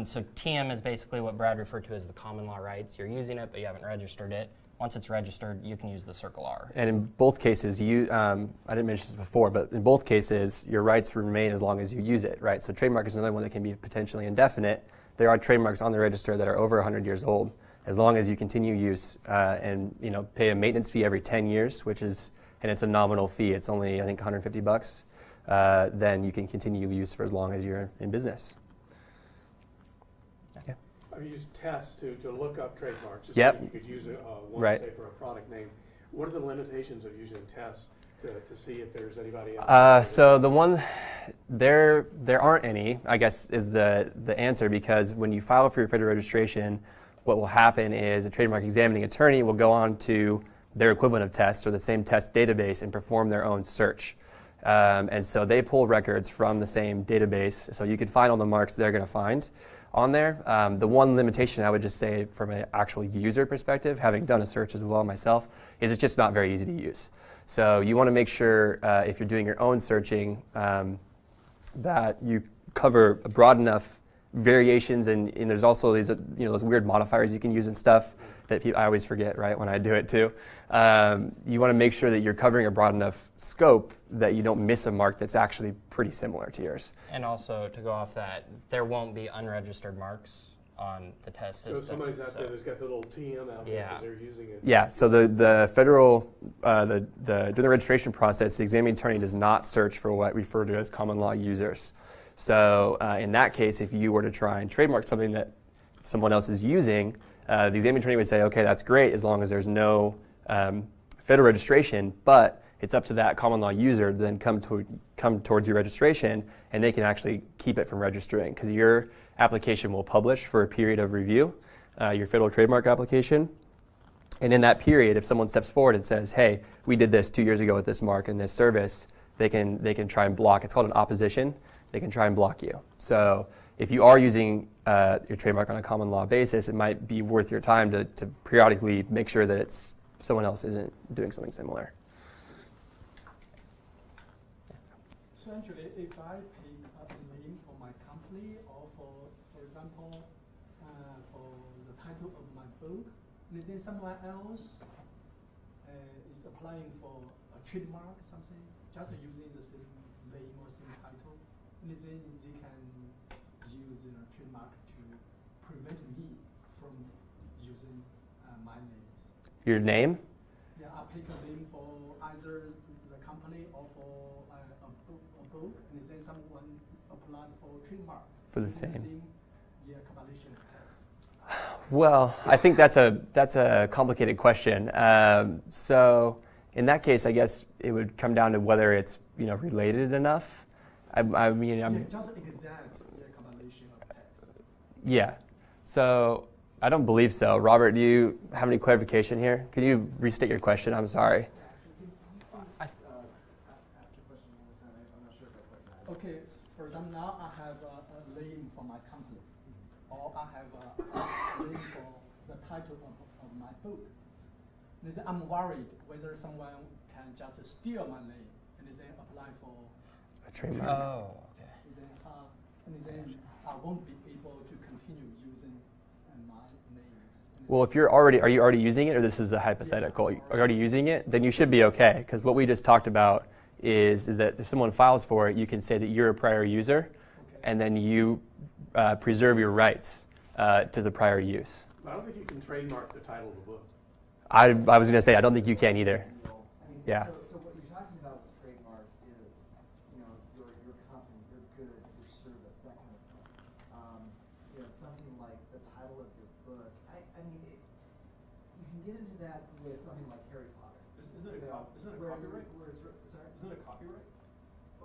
So TM is basically what Brad referred to as the common law rights. You're using it, but you haven't registered it. Once it's registered, you can use the circle R. And in both cases, I didn't mention this before, but in both cases, your rights remain as long as you use it, right? So trademark is another one that can be potentially indefinite. There are trademarks on the register that are over 100 years old. As long as you continue use and pay a maintenance fee every 10 years, and it's a nominal fee. It's only, I think, $150. Then you can continue use for as long as you're in business. I've used tests to look up trademarks. Just Yep. so you could use one, Right. say, for a product name. What are the limitations of using tests to see if there's anybody else? So the one, there aren't any, I guess, is the answer, because when you file for your federal registration, what will happen is a trademark examining attorney will go on to their equivalent of tests or the same test database and perform their own search. And so they pull records from the same database, so you can find all the marks they're going to find on there. The one limitation I would just say from an actual user perspective, having done a search as well myself, is it's just not very easy to use. So you want to make sure if you're doing your own searching that you cover broad enough variations, and there's also these those weird modifiers you can use and stuff that I always forget, right, when I do it too. You want to make sure that you're covering a broad enough scope that you don't miss a mark that's actually pretty similar to yours. And also, to go off that, there won't be unregistered marks on the test system. So somebody's out there that's got the little TM out there because they're using it. Yeah, so the federal, during the registration process, the examining attorney does not search for what we refer to as common law users. So in that case, if you were to try and trademark something that someone else is using, the examining attorney would say, okay, that's great as long as there's no federal registration, but it's up to that common law user to then come towards your registration, and they can actually keep it from registering, because your application will publish for a period of review, your federal trademark application. And in that period, if someone steps forward and says, hey, we did this 2 years ago with this mark and this service, they can try and block. It's called an opposition. They can try and block you. So if you are using your trademark on a common law basis, it might be worth your time to periodically make sure that someone else isn't doing something similar. So actually, if I pick a name for my company, or for example, for the title of my book, and then someone else is applying for a trademark, something, just using the same name or same title, and then they can use a trademark to prevent me from using my names. Your name? Yeah, I pick a name for either the company or for book, and then someone applied for trademark. For the same. Yeah, compilation text. Well, I think that's a complicated question. So in that case, I guess it would come down to whether it's related enough. I mean, just exact compilation of text. Yeah. So I don't believe so. Robert, do you have any clarification here? Can you restate your question? I'm sorry. Okay, for example, now I have a name for my company, or I have a name for the title of my book. And then I'm worried whether someone can just steal my name and then apply for a trademark. Oh, okay. And then I won't be able to continue using my names. Well, if are you already using it, or this is a hypothetical? Are you already using it? Then you should be okay, because what we just talked about is that if someone files for it, you can say that you're a prior user, and then you preserve your rights to the prior use. I don't think you can trademark the title of the book. I was going to say, I don't think you can either. Yeah. So what you're talking about with trademark is, your company, your good, your service, that kind of thing. Something like the title of your book. I mean, you can get into that with something like Harry Potter. Isn't it a copyright? Sorry? Isn't it a copyright?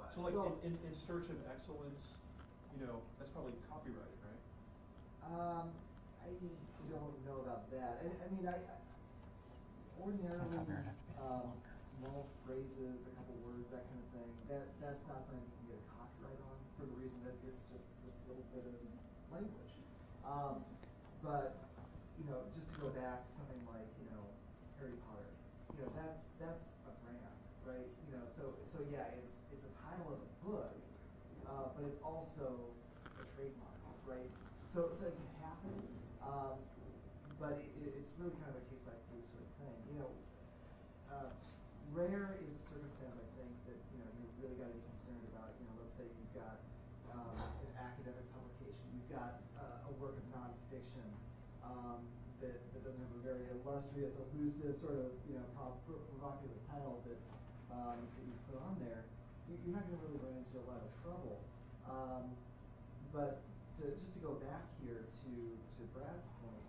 So like in search of excellence, that's probably copyrighted, right? I don't know about that. I mean, ordinarily, small phrases, a couple words, that kind of thing, that's not something you can get a copyright on for the reason that it's just this little bit of language. But, just to go back to something like, Harry Potter, that's a brand, right? So yeah, it's a title of a book, but it's also a trademark, right? So it can happen, but it's really kind of a case-by-case sort of thing. Rare is a circumstance, I think, that you really got to be concerned about. Let's say you've got an academic publication, you've got a work of nonfiction that doesn't have a very illustrious, elusive sort of provocative title that you've put on there. You're not going to really run into a lot of trouble. But just to go back here to Brad's point,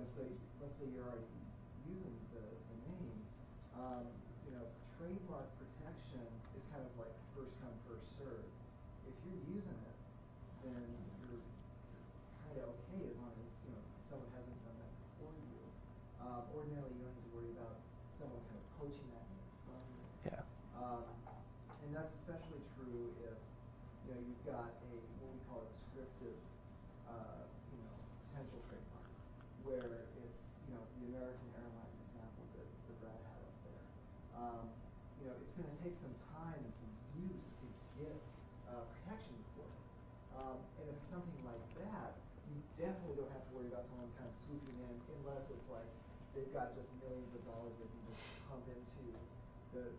so let's say you're already using the name. Trademark protection is kind of like first come, first serve. If you're using it, then you're kind of okay as long as someone hasn't done that before you. Ordinarily, you don't need to worry about someone kind of poaching that name from you. Yeah. And that's especially true if you've got what we call a descriptive potential trademark, where it's the American Airlines example that Brad had up there. It's going to take some time and some use to get protection for it. And if it's something like that, you definitely don't have to worry about someone kind of swooping in, unless it's like they've got just millions of dollars that you just pump into the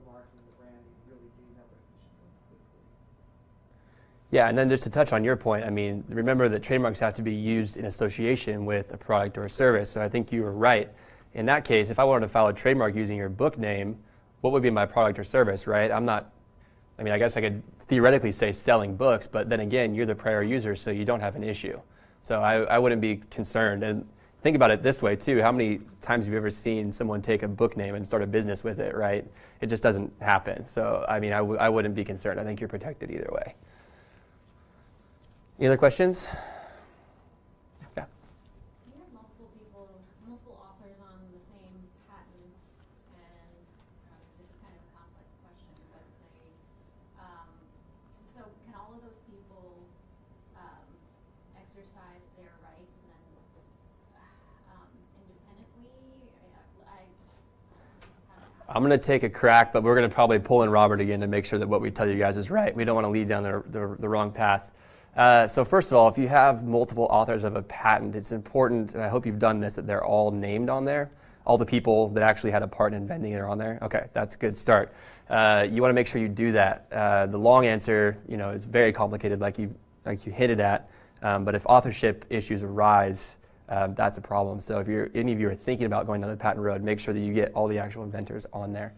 marketing, the branding, and really gain that recognition really quickly. Yeah, and then just to touch on your point, I mean, remember that trademarks have to be used in association with a product or a service. So I think you were right. In that case, if I wanted to file a trademark using your book name, what would be my product or service, right? I guess I could theoretically say selling books, but then again, you're the prior user, so you don't have an issue. So I wouldn't be concerned. And think about it this way, too. How many times have you ever seen someone take a book name and start a business with it, right? It just doesn't happen. So, I wouldn't be concerned. I think you're protected either way. Any other questions? Yeah. Do you have multiple authors on the same patent, and this is kind of a complex question, but say, so can all of those people exercise their rights and then independently? I'm going to take a crack, but we're going to probably pull in Robert again to make sure that what we tell you guys is right. We don't want to lead down the wrong path. So first of all, if you have multiple authors of a patent, it's important, and I hope you've done this, that they're all named on there. All the people that actually had a part in inventing it are on there. Okay, that's a good start. You want to make sure you do that. The long answer, is very complicated, like you hinted at. But if authorship issues arise, that's a problem. So if any of you are thinking about going down the patent road, make sure that you get all the actual inventors on there.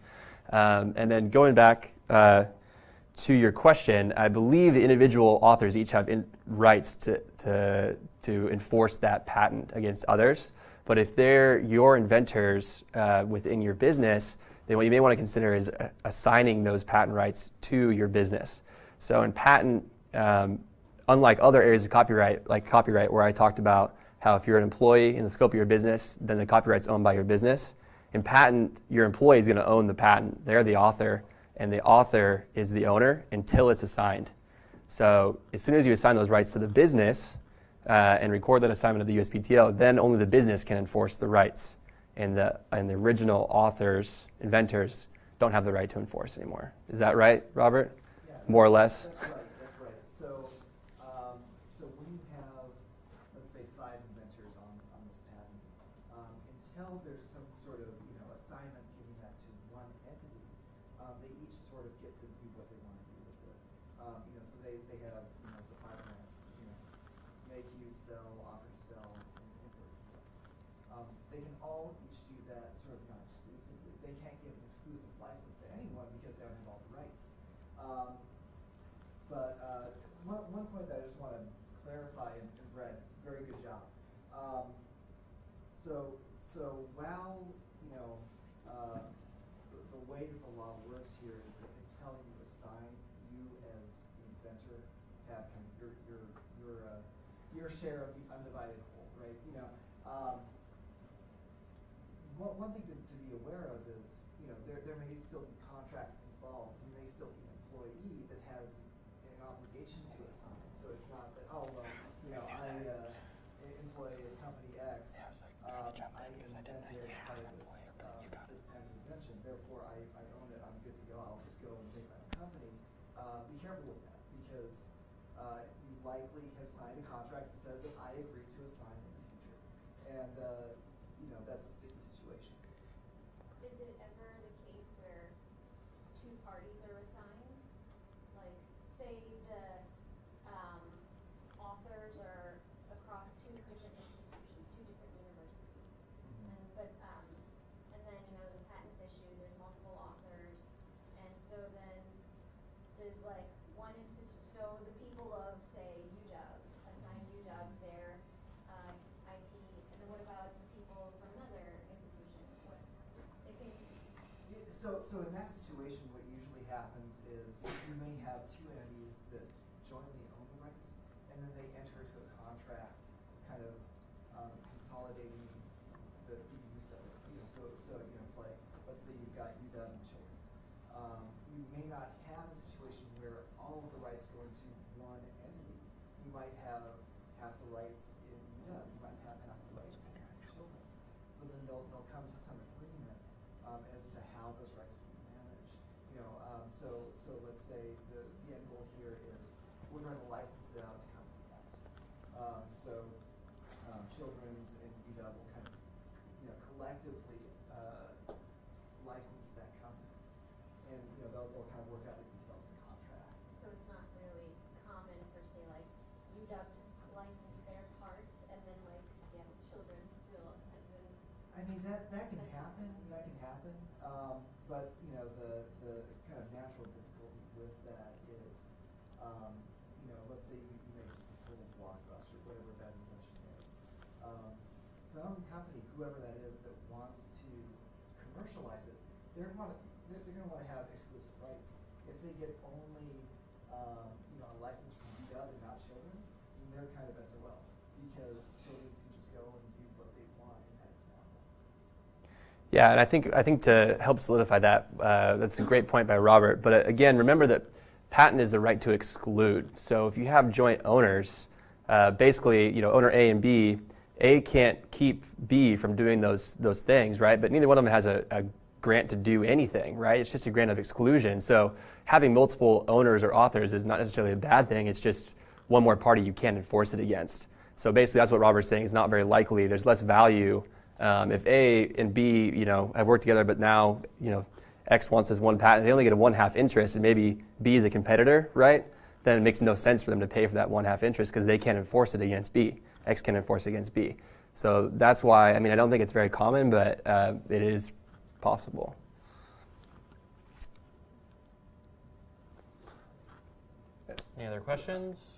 And then going back to your question, I believe the individual authors each have rights to enforce that patent against others. But if they're your inventors within your business, then what you may want to consider is assigning those patent rights to your business. So in patent, unlike other areas of copyright, like copyright, where I talked about how if you're an employee in the scope of your business, then the copyright's owned by your business. In patent, your employee is going to own the patent. They're the author, and the author is the owner until it's assigned. So as soon as you assign those rights to the business and record that assignment of the USPTO, then only the business can enforce the rights. And the original authors, inventors, don't have the right to enforce anymore. Is that right, Robert? Yeah, more or less? That's right. That's right. So when you have, let's say, 5 inventors on this patent, until there's some sort of assignment giving that to one entity, they each sort of get to do what they want to do with it. So they have the 5 rights, make, use, sell, offer to sell, and import details. They can all each do that sort of non-exclusively. They can't give an exclusive license to anyone because they don't have all the rights. But one point that I just want to clarify, and Brad, very good job. So while the way that the law works here is that until you assign, you as the inventor have kind of your share of the undivided whole, right? One thing to be aware of is there may still be contract involved. You may still be an employee that has an obligation to assign. So it's not that, I employ a company X. I invented part of this patent invention. Therefore, I own it. I'm good to go. I'll just go and make my own company. Be careful with that because you likely have signed a contract that says that I agree to assign in the future, and that's a sticky situation. Is it ever the case where 2 parties are assigned? Like, say the authors are across 2 different institutions, 2 different universities, and then the patent's issued, there's multiple authors, and so then does one institution, so the people of say UW assign UW their IP, and then what about the people from another institution? They can. So in that situation, what usually happens is you may have 2 entities that jointly own the rights, and then they enter into a contract, kind of consolidating the use of it. So it's like, let's say you've got UW and Children's. You may not have a situation where all of the rights go into one entity. You might have half the rights in UW. You might have half the rights in Children's. But then they'll come to some agreement as to how those rights will be managed. So let's say the end goal here is we're going to license it out to company X. Children's and UW will kind of collectively license that company, and they'll kind of work out the details of the contract. So it's not really common for say UW to license their part, and then Seattle Children's still, and then. I mean that can happen. That can happen. But the kind of natural difficulty with that is, let's say you make just a total blockbuster, whatever that invention is. Some company, whoever that is, that wants to commercialize it, they're going to want to have exclusive rights. If they get only a license from UW and not Children's, then they're kind of SOL because Children's can just go and do what they want in that example. Yeah, and I think to help solidify that, that's a great point by Robert. But again, remember that patent is the right to exclude. So if you have joint owners, basically, owner A and B, A can't keep B from doing those things, right? But neither one of them has a grant to do anything, right? It's just a grant of exclusion. So having multiple owners or authors is not necessarily a bad thing. It's just one more party you can't enforce it against. So basically, that's what Robert's saying is not very likely. There's less value if A and B, have worked together, but now, X wants this one patent. They only get a 1/2 interest, and maybe B is a competitor, right? Then it makes no sense for them to pay for that 1/2 interest because they can't enforce it against B. X can enforce against B. So that's why, I don't think it's very common, but it is possible. Any other questions?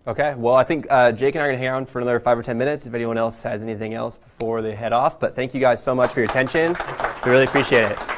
Okay, well, I think Jake and I are going to hang on for another 5 or 10 minutes if anyone else has anything else before they head off. But thank you guys so much for your attention. We really appreciate it.